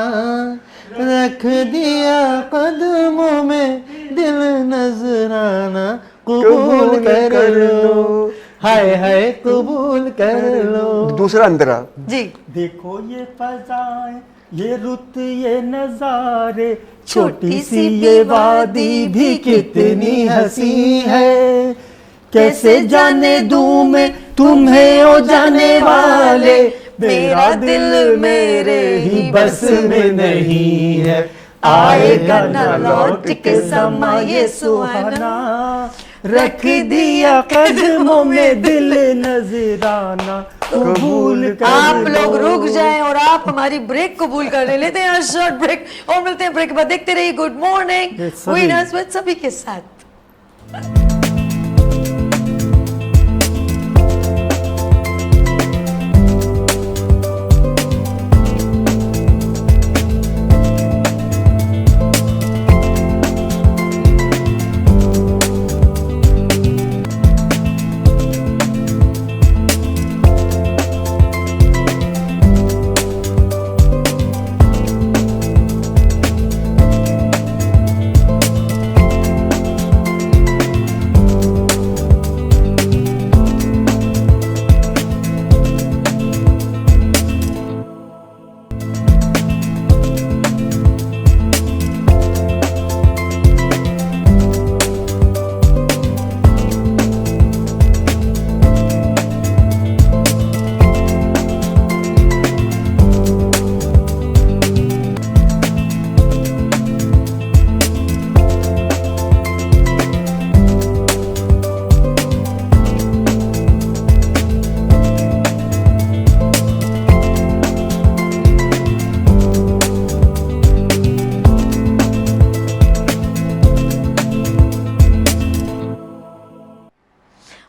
रख दिया कदमों में दिल नजराना, कबूल कर लो, हाय हाय कबूल कर लो। दूसरा अंतरा जी। देखो ये फजाएं, ये रुत, ये नजारे, छोटी सी ये वादी भी कितनी हंसी है, कैसे जाने दूं मैं तुम्हें ओ जाने वाले, मेरा दिल मेरे ही बस में नहीं है, आएगा न लौट के समा ये सुहाना, रख दिया कदमों में दिल नजर नजराना कबूल कर आप लोग लो। रुक जाएं और आप हमारी ब्रेक कबूल कर लें। लेते हैं शॉर्ट ब्रेक और मिलते हैं ब्रेक के बाद। देखते रहिए गुड मॉर्निंग ये सभी- विनर्स विद सभी के साथ।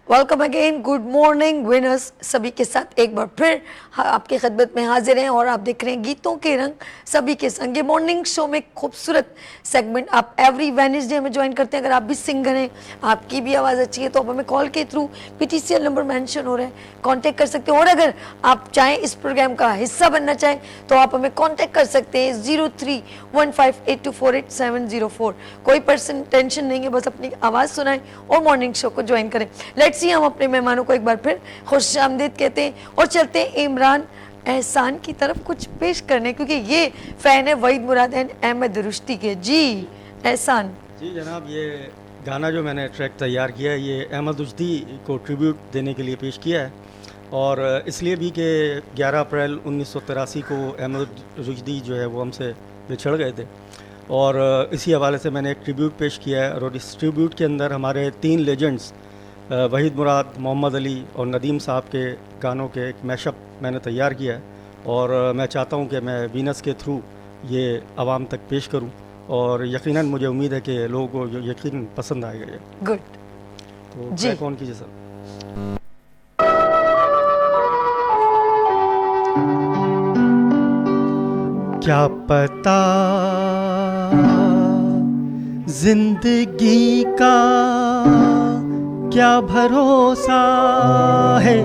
Welcome again, good morning winners सभी के साथ एक बार फिर आपकी खिदमत में हाजिर हैं और आप देख रहे हैं गीतों के रंग सभी के संग। ये मॉर्निंग शो में खूबसूरत सेगमेंट आप एवरी वेडनेसडे हमें ज्वाइन करते हैं। अगर आप भी सिंगर हैं, आपकी भी आवाज़ अच्छी है, तो आप हमें कॉल के थ्रू PTCL नंबर मेंशन हो रहा है, कांटेक्ट कर सकते हैं। और अगर आप चाहें इस प्रोग्राम का हिस्सा बनना चाहें तो आप हमें कांटेक्ट कर सकते हैं 031582487004। कोई पर्सन टेंशन नहीं है, बस अपनी आवाज़ सुनाएं और मॉर्निंग शो को ज्वाइन करें। लेट्स सी, हम अपने मेहमानों को एक बार फिर खुश आमदीद कहते हैं और चलते हैं इमरान एहसान की तरफ कुछ पेश करने, क्योंकि ये फैन है वहीद मुराद एंड अहमद रुश्ती के। जी एहसान। जी जनाब, ये गाना जो मैंने ट्रैक तैयार किया है ये अहमद रुश्दी को ट्रिब्यूट देने के लिए पेश किया है, और इसलिए भी कि 11 अप्रैल 1983 को अहमद रुश्दी जो है वो हमसे बिछड़ गए थे, और इसी हवाले से मैंने एक ट्रिब्यूट पेश किया है। और इस ट्रिब्यूट के अंदर हमारे 3 लेजेंड्स वहीद मुराद, मोहम्मद अली और नदीम साहब के गानों के एक मैशअप मैंने तैयार किया है, और मैं चाहता हूं कि मैं वीनस के थ्रू ये आवाम तक पेश करूं, और यकीनन मुझे उम्मीद है कि लोगों को यकीनन पसंद आएगा ये। गुड तो जी। ट्रैक ऑन कीजिए सर। क्या पता जिंदगी का क्या भरोसा है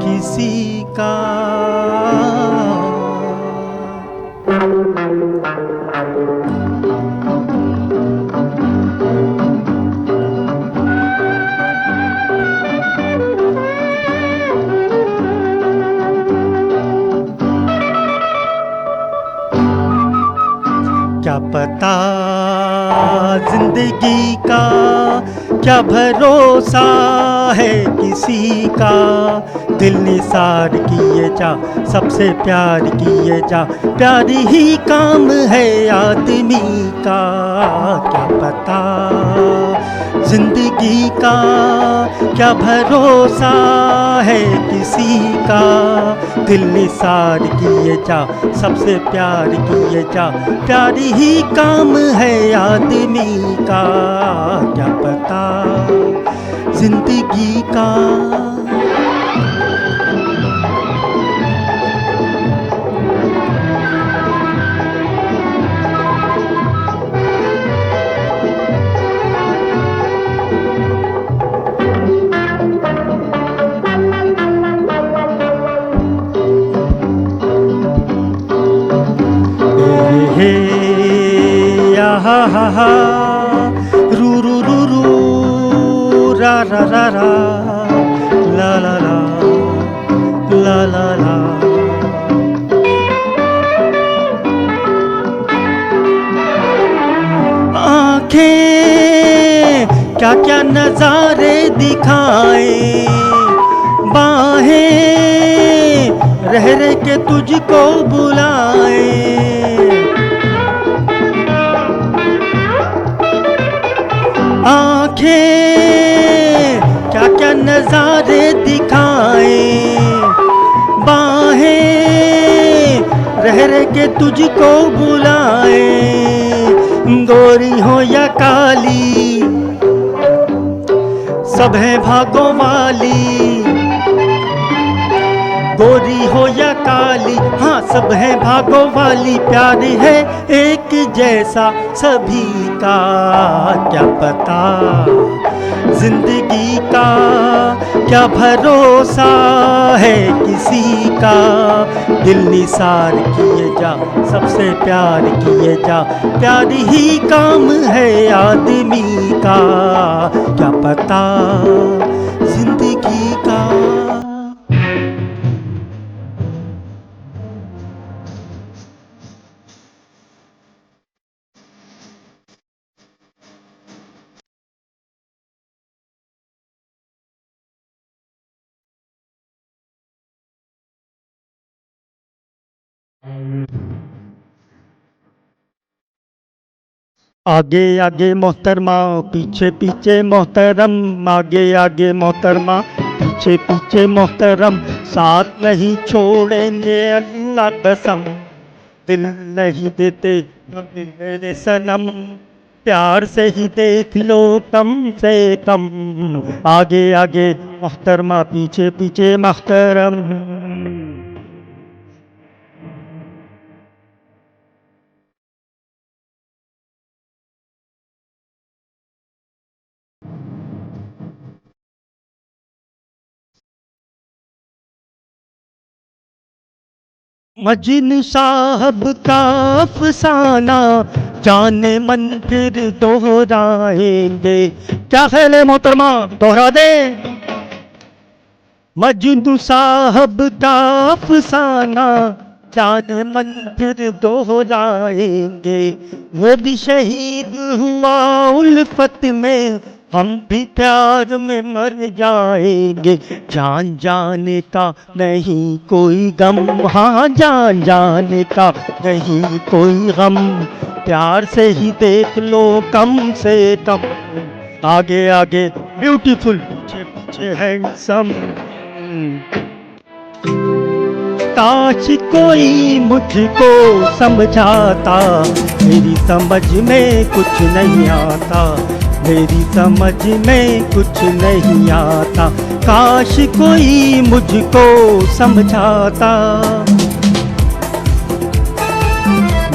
किसी का, क्या पता जिंदगी का क्या भरोसा है किसी का, दिल निसार किए जा सबसे प्यार किए जा, प्यार ही काम है आदमी का। क्या पता जिंदगी का क्या भरोसा है किसी का, दिल निसार किए जा सबसे प्यार किए जा, प्यार ही काम है आदमी का। क्या पता जिंदगी का। हे या हा हा हा रू रू रू रू रा रा रा रा ला ला ला ला ला ला। आँखें क्या क्या नजारे दिखाए, बाहें रह रह के तुझको बुलाए, आँखें क्या क्या नजारे दिखाए, के तुझको बुलाए, गोरी हो या काली सब है भागों वाली, गोरी हो या काली हाँ सब है भागों वाली, प्यार है एक जैसा सभी का, क्या पता जिंदगी का क्या भरोसा है किसी का, दिल निसार किए जा सबसे प्यार किए जा, प्यार ही काम है आदमी का, क्या पता जिंदगी का। आगे आगे मोहतरमा पीछे पीछे मोहतरम, आगे आगे मोहतरमा पीछे पीछे मोहतरम, साथ नहीं छोड़ेंगे अल्लाह कसम, दिल नहीं देते मेरे सनम, प्यार से ही देख लो कम से कम, आगे आगे मोहतरमा पीछे पीछे मोहतरम। मजनू साहब का अफसाना जाने मन फिर दोहराएंगे, क्या ख्याल है मोहतरमा दोहरा दे। मजनू साहब का अफसाना जाने मन फिर दोहराएंगे, वो भी शहीद हुआ उल्फत में, हम भी प्यार में मर जाएंगे, जान जाने का नहीं कोई गम, हाँ जान जाने का नहीं कोई गम, प्यार से ही देख लो कम से कम, आगे आगे ब्यूटीफुल पीछे पीछे हैंडसम, काश कोई मुझको समझाता, मेरी समझ में कुछ नहीं आता, मेरी समझ में कुछ नहीं आता, काश कोई मुझको समझाता,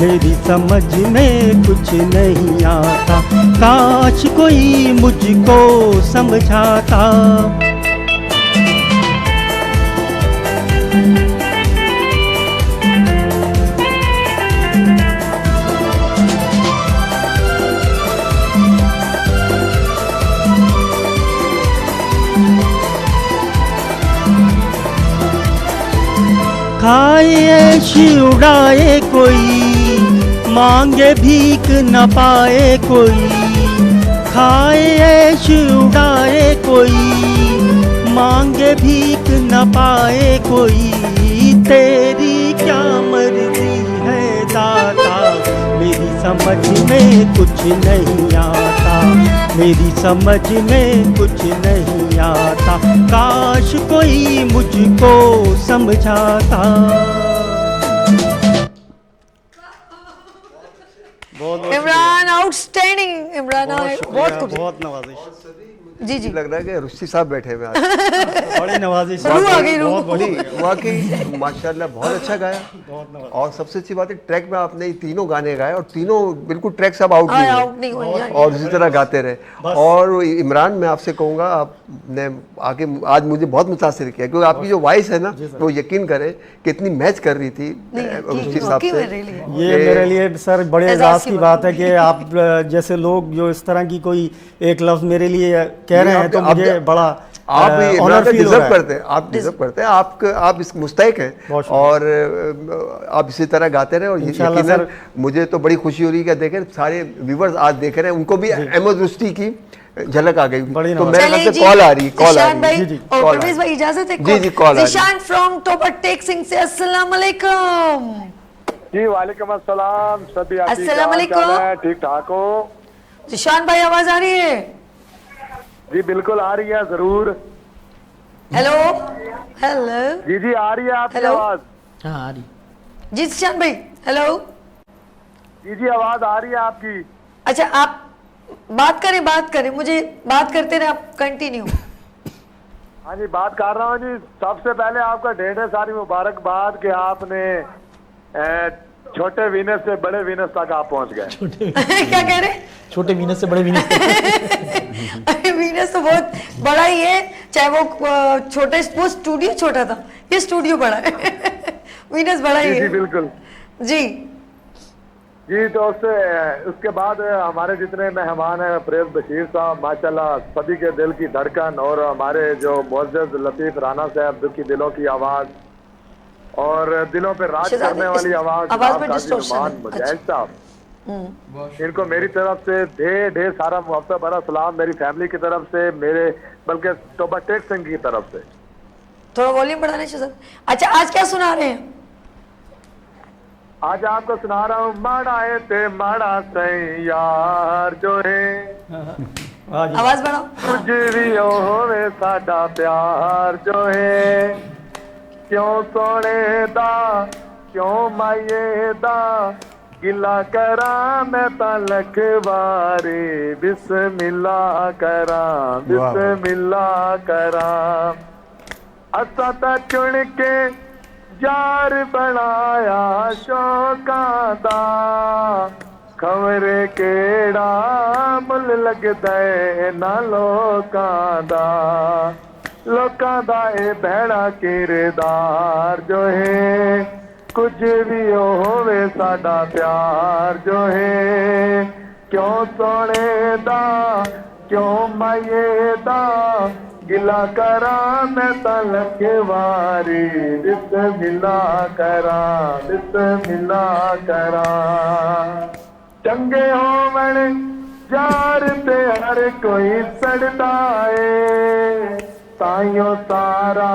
मेरी समझ में कुछ नहीं आता, काश कोई मुझको समझाता। खाए उड़ाए कोई, मांगे भीख न पाए कोई, खाए उड़ाए कोई, मांगे भीख न पाए कोई, तेरी क्या मर्जी है दाता, मेरी समझ में कुछ नहीं आता, मेरी समझ में कुछ नहीं आता, काश कोई मुझको समझाता। इमरान आउटस्टैंडिंग, इमरान बहुत खूब, बहुत नवाजिश, जी जी लग रहा है कि रुश्ती साहब बैठे हुए हैं। बड़ी नवाजिश, रूह आ गई, रूह। वाकई माशाल्लाह बहुत अच्छा गाया, और सबसे अच्छी बात है ट्रैक में आपने ये तीनों गाने गाए और तीनों बिल्कुल ट्रैक सब आउट नहीं हुई, और इसी तरह गाते रहे। और इमरान मैं आपसे कहूँगा, आपने आगे आज मुझे बहुत मुतासिर किया, क्योंकि आपकी जो वॉइस है ना वो यकीन करें कि इतनी मैच कर रही थी रुश्ती साहब से। ये मेरे लिए सर बड़े एजाज की बात है कि आप जैसे लोग जो इस तरह की कोई एक लफ्ज मेरे लिए कह रहे हैं, तो मुझे बड़ा आप ऑनर फील हो रहा है। करते हैं, आप डिजर्व करते हैं, आप इस मुस्तैक हैं, और आप इसी तरह गाते रहे। और यकीनन मुझे तो बड़ी खुशी हो रही है कि देखें सारे व्यूवर्स आज देख रहे हैं, उनको भी अहमद रुश्ती की झलक आ गई, तो मेरे पास से कॉल आ रही है। और परवेज भाई इजाजत है, जी जी कॉल आ रही है। जिशान फ्रॉम टोबर टेक सिंह से, अस्सलाम वालेकुम। जी वालेकुम अस्सलाम, सभी अस्सलाम वालेकुम, ठीक ठाक हो? जिशान भाई आवाज आ रही है? जी बिल्कुल आ रही है, जरूर। हेलो हेलो जी जी आ रही है आपकी हेलो। आवाज। हाँ आ रही। जी जिशान भाई हेलो। जी जी आवाज आ रही है आपकी। अच्छा, आप बात करें, मुझे बात करते रहे, आप कंटिन्यू। हाँ जी बात कर रहा हूँ जी। सबसे पहले आपका ढेर सारी मुबारकबाद कि आपने छोटे वीनस से बड़े वीनस तक आप पहुंच गए। क्या कह रहे? छोटे वीनस से बड़े वीनस अरे वीनस तो बहुत बड़ा ही है, चाहे वो छोटे, वो स्टूडियो छोटा था, ये स्टूडियो बड़ा है। वीनस बड़ा ही जी जी है बिल्कुल जी। जी। तो उसके बाद हमारे जितने मेहमान हैं, प्रेम बशीर साहब माशाल्लाह सभी के दिल की धड़कन, और हमारे जो मुअज़्ज़ज़ लतीफ़ राना साहब की दिलों की आवाज़ और दिलों पे राज शहजाद, करने वाली आवाज़ आवाज में डिस्टॉर्शन है। मुजाहिद साहब, इनको मेरी तरफ से ढेर सारा मुहब्बत भरा सलाम, मेरी फैमिली की तरफ से, मेरे बल्कि तोबा टेक सिंह की तरफ से। थोड़ा वॉल्यूम बढ़ाना शहजाद। अच्छा, आज क्या सुना रहे हैं? आज आपको सुना रहा हूँ माड़ा है ते माड़ा सही यार जो है, आवाज बढ़ाओ। कुछ भी होवे साडा प्यार जो है, क्यों सोने दा क्यों माये दा गिला करा मैं ता लख बारे, बिस्मिल्लाह करा बिस्मिल्लाह करा, असा ता चुन के यार बनाया शौकां दा, खबरे केड़ा मुल लगदा है ना लोकां दा, लोकां दा ए भैड़ा किरदार जो है, कुछ भी होवे साडा प्यार जो है, क्यों सोने दा क्यों माये दा गिला करा मैं तलक वारी, बिस्मिल्लाह करा बिस्मिल्लाह करा, चंगे होवण यार ते हर कोई सड़दा है, ताइयों सारा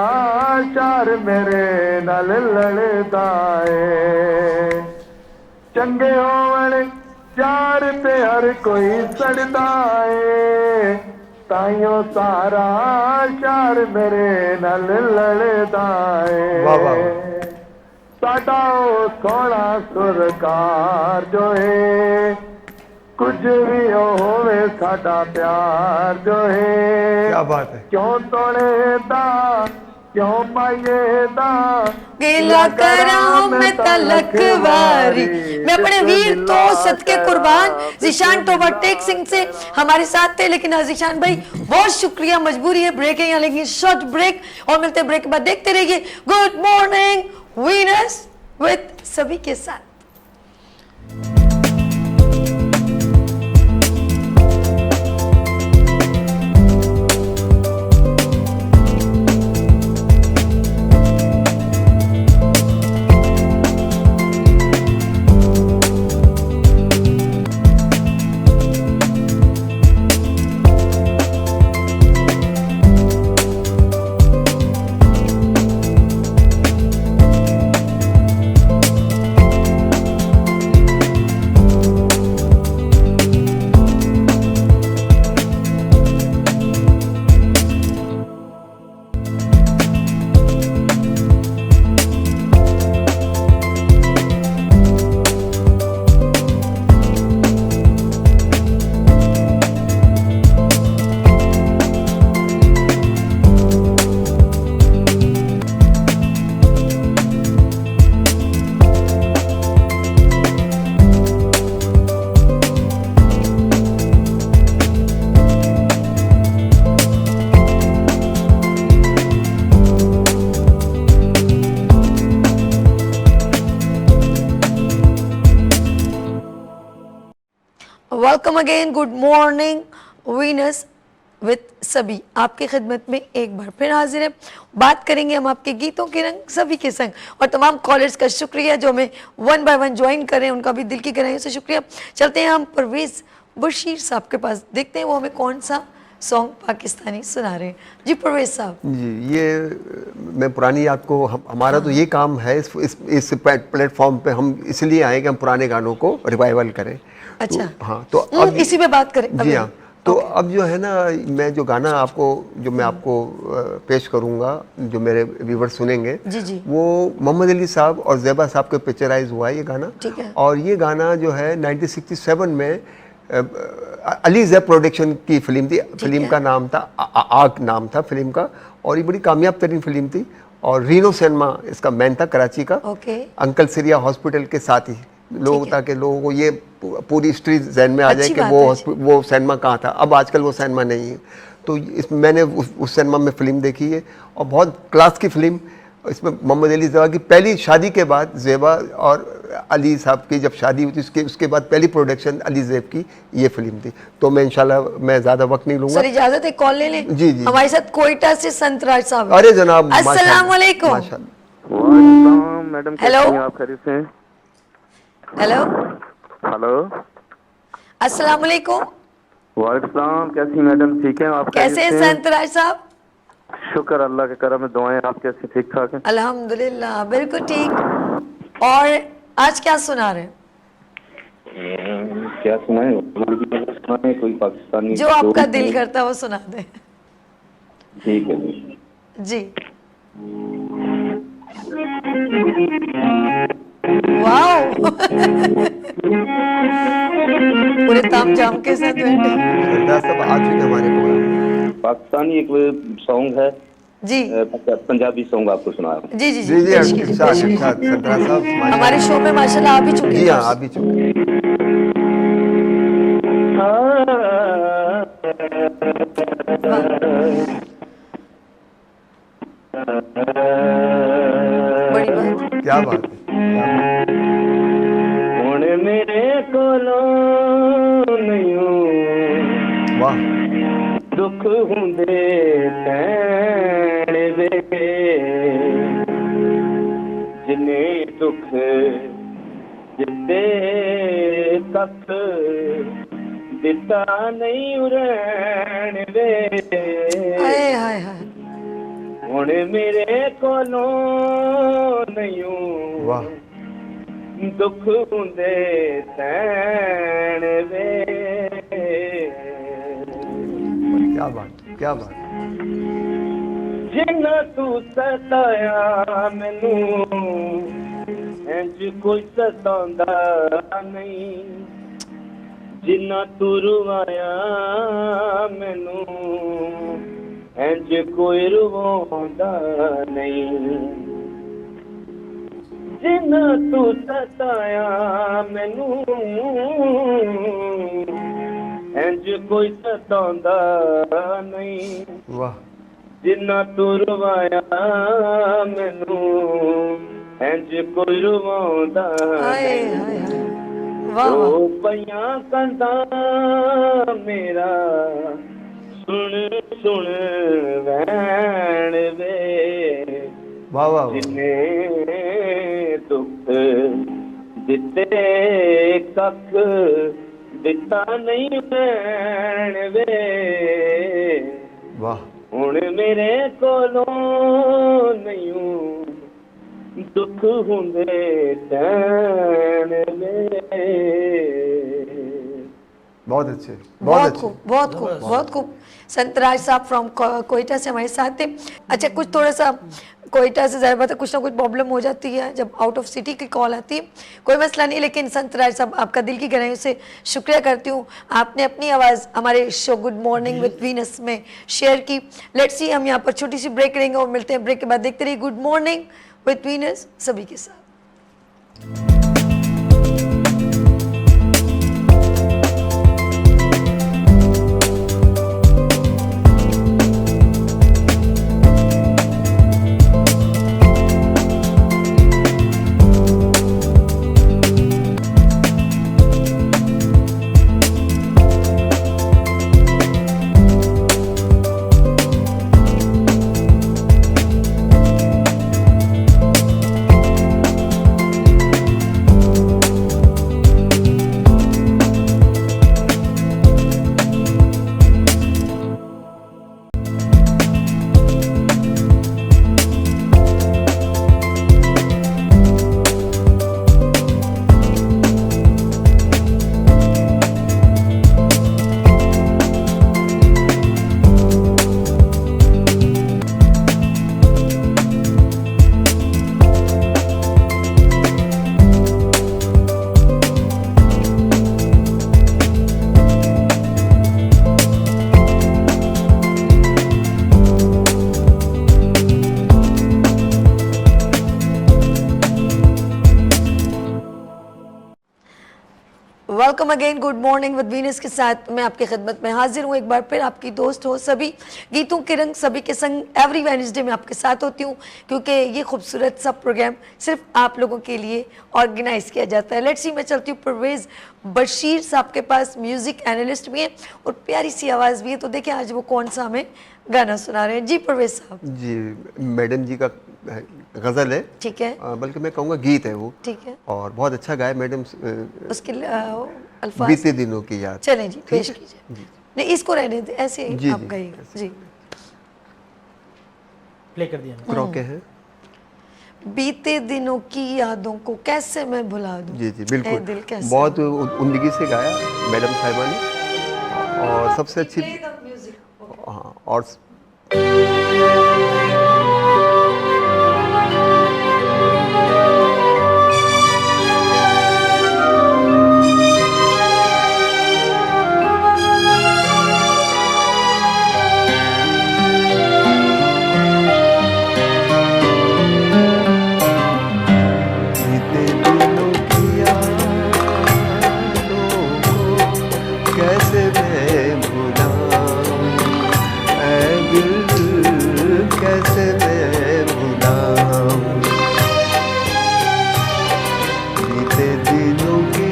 शार मेरे नाल लड़दा है, चंगे होवण यार ते हर कोई सड़दा है, ताइयों सारा शार मेरे नाल लड़दा है, साडा ओ सोना सुरकार जो है, कुछ भी होवे साडा प्यार जो है, क्या बात है। क्यों तोड़े दा क्यों माये दा गिला करा मैं तलक वारी। मैं अपने वीर तो सदके कुर्बान ज़ीशान तोबा टेक सिंह से हमारे साथ थे, लेकिन ज़ीशान भाई बहुत शुक्रिया, मजबूरी है, ब्रेक है यहाँ, लेकिन शॉर्ट ब्रेक, और मिलते हैं ब्रेक के बाद। देखते रहिए गुड मॉर्निंग वीनस विद सभी के साथ। Welcome again, good morning Venus with सभी आपकी खिदमत में एक बार फिर हाजिर है। बात करेंगे हम आपके गीतों के रंग सभी के संग, और तमाम कॉलर्स का शुक्रिया जो हमें वन बाय वन ज्वाइन कर रहे हैं, उनका भी दिल की गहराइयों से शुक्रिया। चलते हैं हम परवेज़ बशीर साहब के पास, देखते हैं वो हमें कौन सा सॉन्ग पाकिस्तानी सुना रहे हैं। जी परवेज़ साहब। जी, ये मैं पुरानी याद को हमारा तो ये काम है इस प्लेटफॉर्म पे, हम इसलिए आए कि हम पुराने गानों को रिवाइवल करें। अच्छा। तो हाँ, तो अब इसी पे बात करें जी हाँ, तो अब जो है ना, मैं जो गाना आपको जो मैं आपको पेश करूंगा, जो मेरे व्यूवर सुनेंगे, जी जी वो मोहम्मद अली साहब और ज़ेबा साहब के पिक्चराइज हुआ है ये गाना। ठीक है। और ये गाना जो है 1967 में अली ज़ैब प्रोडक्शन की फिल्म थी। फिल्म का नाम था आग, नाम था फिल्म का, और ये बड़ी कामयाब तरीन फिल्म थी। और रीनो सिनेमा इसका मैन था, कराची का, ओके अंकल सिरिया हॉस्पिटल के साथ ही लोग, ताकि लोगों को ये पूरी हिस्ट्री जहन में आ जाए अच्छी कि बात वो सिनेमा कहाँ था। अब आजकल वो सिनेमा नहीं है। तो मैंने उस सिनेमा में फ़िल्म देखी है और बहुत क्लास की फ़िल्म। इसमें मोहम्मद अली ज़ेबा की पहली शादी के बाद, ज़ेबा और अली साहब की जब शादी हुई थी, उसके बाद पहली प्रोडक्शन अली ज़ेब की ये फिल्म थी। तो मैं इंशाल्लाह मैं ज़्यादा वक्त नहीं लूँगा। सर इजाजत है, कॉल ले लें। जी, जी। हमारे साथ कोयटा से संतराज साहब हैं। अरे जनाब, अस्सलाम वालेकुम। माशाल्लाह। Madam hello. कैसी हैं आप? खैरियत से हैं? हेलो हेलो, अस्सलाम वालेकुम। वालेकुम सलाम। कैसी मैडम? ठीक हैं आप? कैसे हैं खैरियत से हैं? संतराज साहब? शुक्र अल्लाह के करम में, दुआएं। आप कैसे? ठीक ठाक हैं? अल्हम्दुलिल्लाह बिल्कुल ठीक। और आज क्या सुना रहे हैं? क्या सुनाए? सुनाए कोई पाकिस्तानी जो आपका दिल करता है वो सुना दे। ठीक है जी। जी वाओ पूरे तामझाम के साथ बैठे। सरदार साहब आ चुके हमारे प्रोग्राम। पाकिस्तानी एक सॉन्ग है, जी पंजाबी सॉन्ग आपको सुना रहा हूँ। जी जी जी जी, पेश कीजिए, इरशाद पेश कीजिए। इरशाद सरदार साहब हमारे शो में माशाल्लाह आप ही चुके जी हैं। हाँ, आप भी चुके। बड़ी बात। क्या बात है, क्या बात है। हुण मेरे कोलों नहीं वाह, दुख हुंदे पैण वे, जिन्ने दुख जिते कख दिता नहीं उरैण वे। हाय हाय हाय। हुण मेरे कोलों नहीं वाह, दुख हुंदे पैण वे। क्या बात, क्या बात। जिन्ना तू सताया मैनू, इंज कोई सतांदा नहीं। जिन्ना तू रुवाया मैनू, इंज कोई रुवांदा नहीं। जिन्ना तू सताया मैनू, इंज कोई सतांदा नहीं। वाह, जिन्ना तू रुवाया मैनू, इंज कोई रुवांदा हाय नहीं। हाय हाय। वाह वाह। ओ पइयां कंधा मेरा, सुन सुन वैण वे। वाह, वाह, वाह। जिन्ने दुख दिते कख दिता नहीं वैण वे। वाह, हुण मेरे कोलों नहीं दुख हुंदे पैण वे। बहुत अच्छे, बहुत बहुत अच्छे। खूब, बहुत खूब, बहुत खूब। संतराज साहब फ्रॉम कोयटा से हमारे साथ थे। अच्छा, कुछ थोड़ा सा कोयटा से ज़ाहिर बात है कुछ ना कुछ प्रॉब्लम हो जाती है जब आउट ऑफ सिटी की कॉल आती है, कोई मसला नहीं। लेकिन संतराज साहब, आपका दिल की गहराइयों से शुक्रिया करती हूँ, आपने अपनी आवाज़ हमारे show good morning with Venus में शेयर की। लेट्स सी, हम यहाँ पर छोटी सी ब्रेक लेंगे और मिलते हैं ब्रेक के बाद। देखते रहिए गुड मॉर्निंग विद वीनस सभी के साथ। Welcome again, good morning with Venus के साथ मैं आपकी खिदमत में हाजिर हूँ। एक बार फिर आपकी दोस्त हो, सभी गीतों के रंग सभी के संग एवरी वेडनेसडे में आपके साथ होती हूँ, क्योंकि ये खूबसूरत सा प्रोग्राम सिर्फ आप लोगों के लिए ऑर्गेनाइज किया जाता है। लेट्स सी, मैं चलती हूँ परवेज़ बशीर साहब के पास, म्यूज़िक एनालिस्ट भी हैं और प्यारी सी आवाज़ भी है। तो देखिए आज वो कौन सा हमें गाना सुना रहे हैं। जी परवेज़ साहब। जी, मैडम जी का गज़ल है, ठीक है, बल्कि मैं कहूँगा गीत है वो, ठीक है, और बहुत अच्छा गाया मैडम। उसके अल्फाज बीते दिनों की याद। चलें जी, पेश ठीक है? कीजिए। नहीं, इसको रहने दें, ऐसे जी, आप जी, गाइएगा ऐसे। जी। प्ले कर दिया क्रॉ के हैं। बीते दिनों की यादों को कैसे मैं भुला दूं। जी जी ए बिल्कुल, दिल कैसे बहुत उम्दगी से गाया मैडम साहिबा ने, और सबसे अच्छी, हाँ, और बीते दिनों की यादों को कैसे मैं भुलाऊं, ऐ दिल कैसे मैं भुलाऊं। बीते दिनों की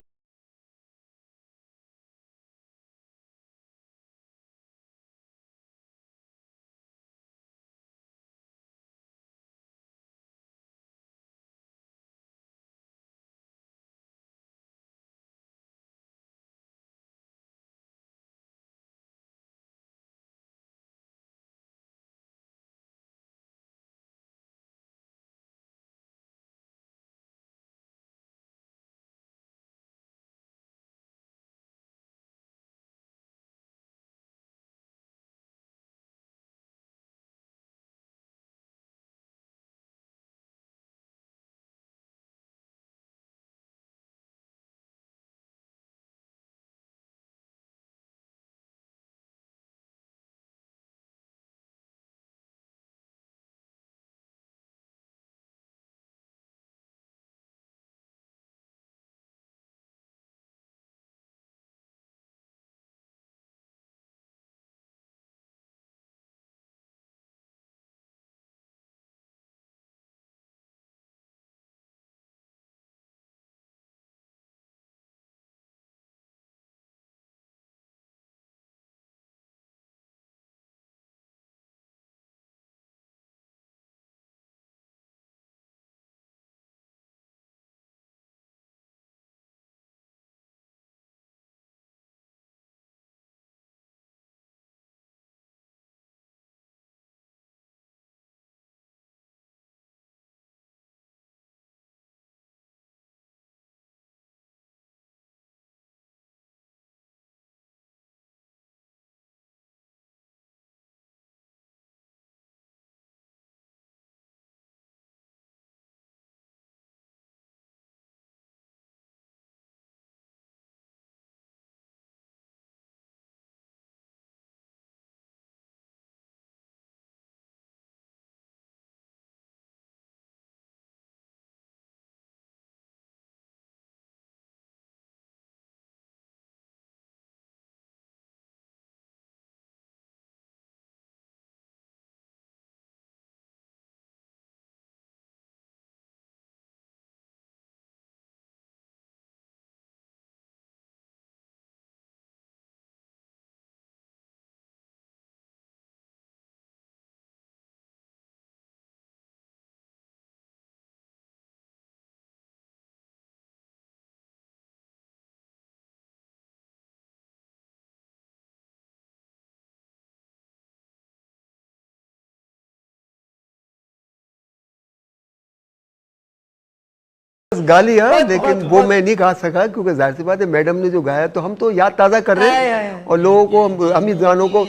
गा लिया, लेकिन वो मैं नहीं गा सका, क्योंकि जाहिर सी बात है मैडम ने जो गाया तो हम तो याद ताज़ा कर रहे हैं और लोगों को हम इस गानों को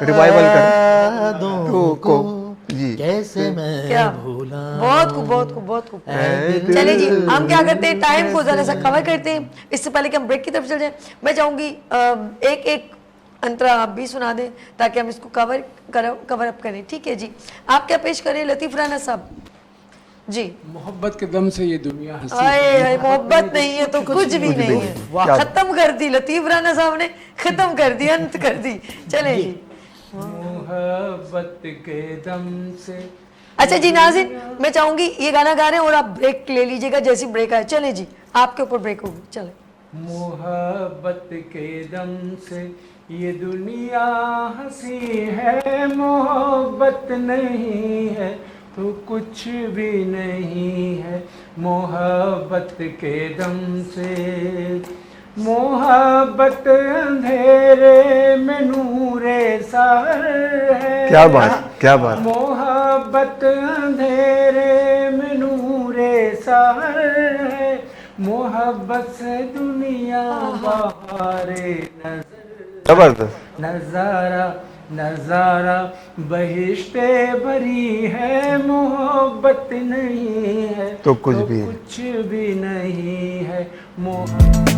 रिवाइवल कर यादों को जी। कैसे मैं क्या भूला। बहुत खूब, बहुत खूब, बहुत खूब। चलिए जी, हम क्या करते हैं, टाइम को जरा सा कवर करते हैं। इससे पहले कि हम ब्रेक की तरफ चल जाएं, मैं चाहूंगी एक एक अंतरा आप भी सुना दें ताकि हम इसको कवर अप करें। ठीक है जी, आप क्या पेश करें लतीफ़ राना साहब? जी। मोहब्बत के दम से ये दुनिया हंसी आए है। हाय, मोहब्बत नहीं है तो कुछ भी नहीं है। क्या- खत्म कर दी लतीफ राणा साहब ने, खत्म कर दी, अंत कर दी। चले जी। मोहब्बत के दम से। अच्छा जी नाज़रीन, मैं चाहूंगी ये गाना गा रहे हैं और आप ब्रेक ले लीजिएगा, जैसी ब्रेक आए। चले जी, आपके ऊपर ब्रेक होगी। चले। मोहब्बत के दम से ये दुनिया हंसी है, मोहब्बत नहीं है तो कुछ भी नहीं है। मोहब्बत के दम से, मोहब्बत अंधेरे में नूरे सहर है। क्या बात, क्या बात। मोहब्बत अंधेरे में नूरे सहर है, मोहब्बत से दुनिया बहारे नजर। जबरदस्त। नजारा नजारा बहिश्ते भरी है, मोहब्बत नहीं है तो कुछ भी नहीं। कुछ भी नहीं है। मोहब्बत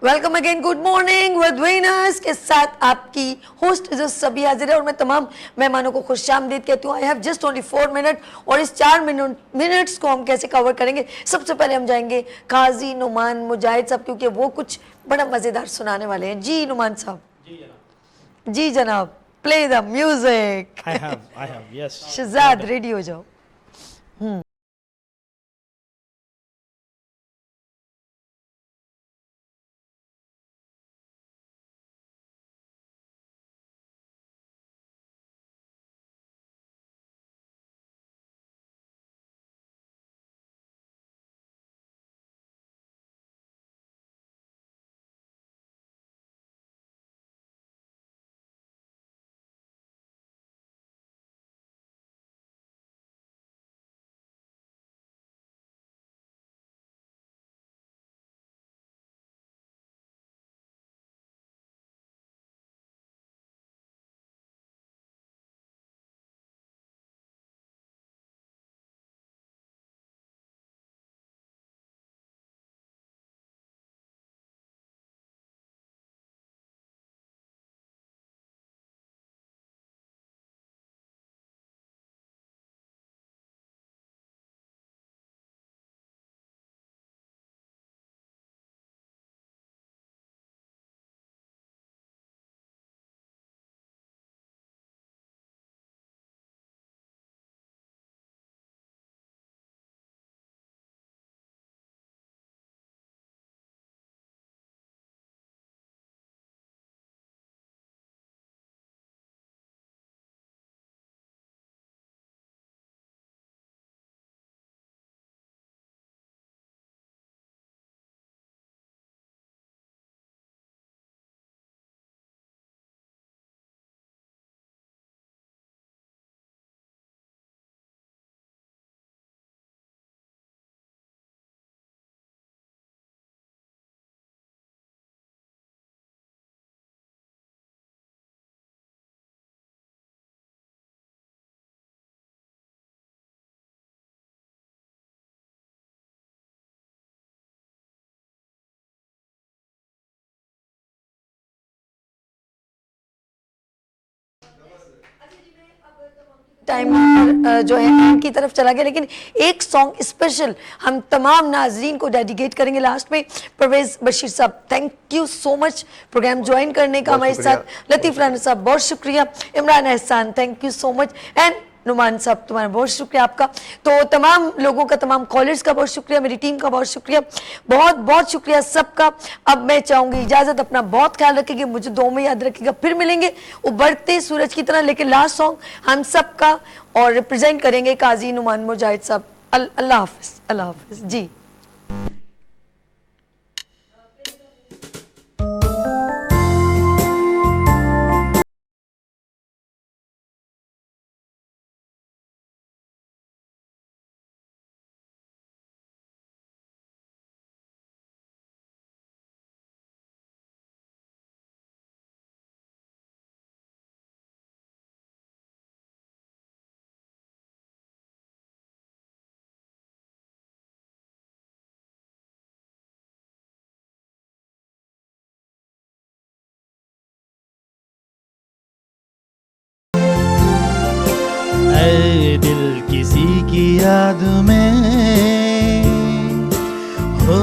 welcome again, good morning with winners के साथ आपकी होस्ट जो सभी हाजिर है और मैं तमाम मेहमानों को खुशामदीद कहती हूँ। I have just only 4 minute और इस 4 मिनट्स को हम कैसे कवर करेंगे। सबसे पहले हम जाएंगे काजी नुमान मुजाहिद साहब, क्योंकि वो कुछ बड़ा मज़ेदार सुनाने वाले हैं। जी नुमान साहब। जी जनाब, play the music. I have, yes. Shahzad ready हो जाओ। टाइम जो है एंड की तरफ चला गया, लेकिन एक सॉन्ग स्पेशल हम तमाम नाजरीन को डेडिकेट करेंगे लास्ट में। Parvez Bashir sahab, thank you so much programme join करने का हमारे साथ। लतीफ़ राना साहब बहुत शुक्रिया। Imran Ehsan thank you so much. And Numan sahab तुम्हारा बहुत शुक्रिया आपका। तो तमाम लोगों का, तमाम कॉलर्स का बहुत शुक्रिया, मेरी टीम का बहुत शुक्रिया, बहुत बहुत शुक्रिया सबका। अब मैं चाहूंगी इजाजत, अपना बहुत ख्याल रखिएगा, मुझे दो में याद रखिएगा, फिर मिलेंगे उभरते सूरज की तरह। लेकिन लास्ट सॉन्ग हम सबका और रिप्रेजेंट करेंगे काजी नुमान मुजाहिद साहब। अल्लाह हाफिज, अल्लाह हाफिज जी। ऐ दिल किसी की याद में हो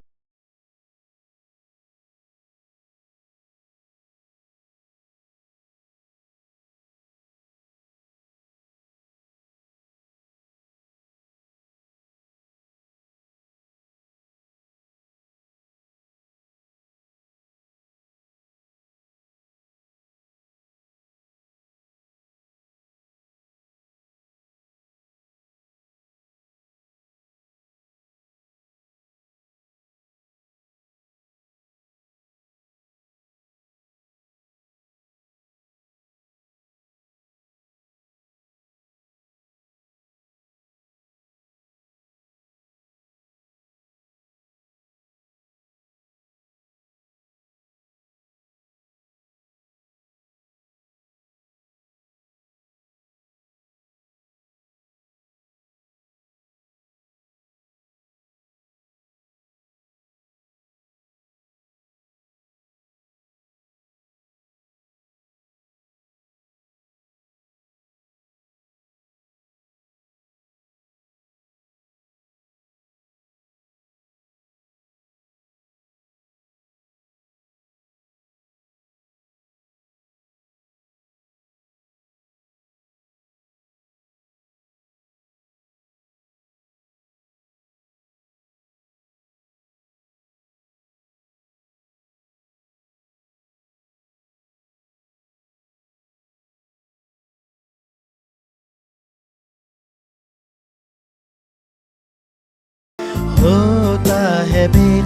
होता है बे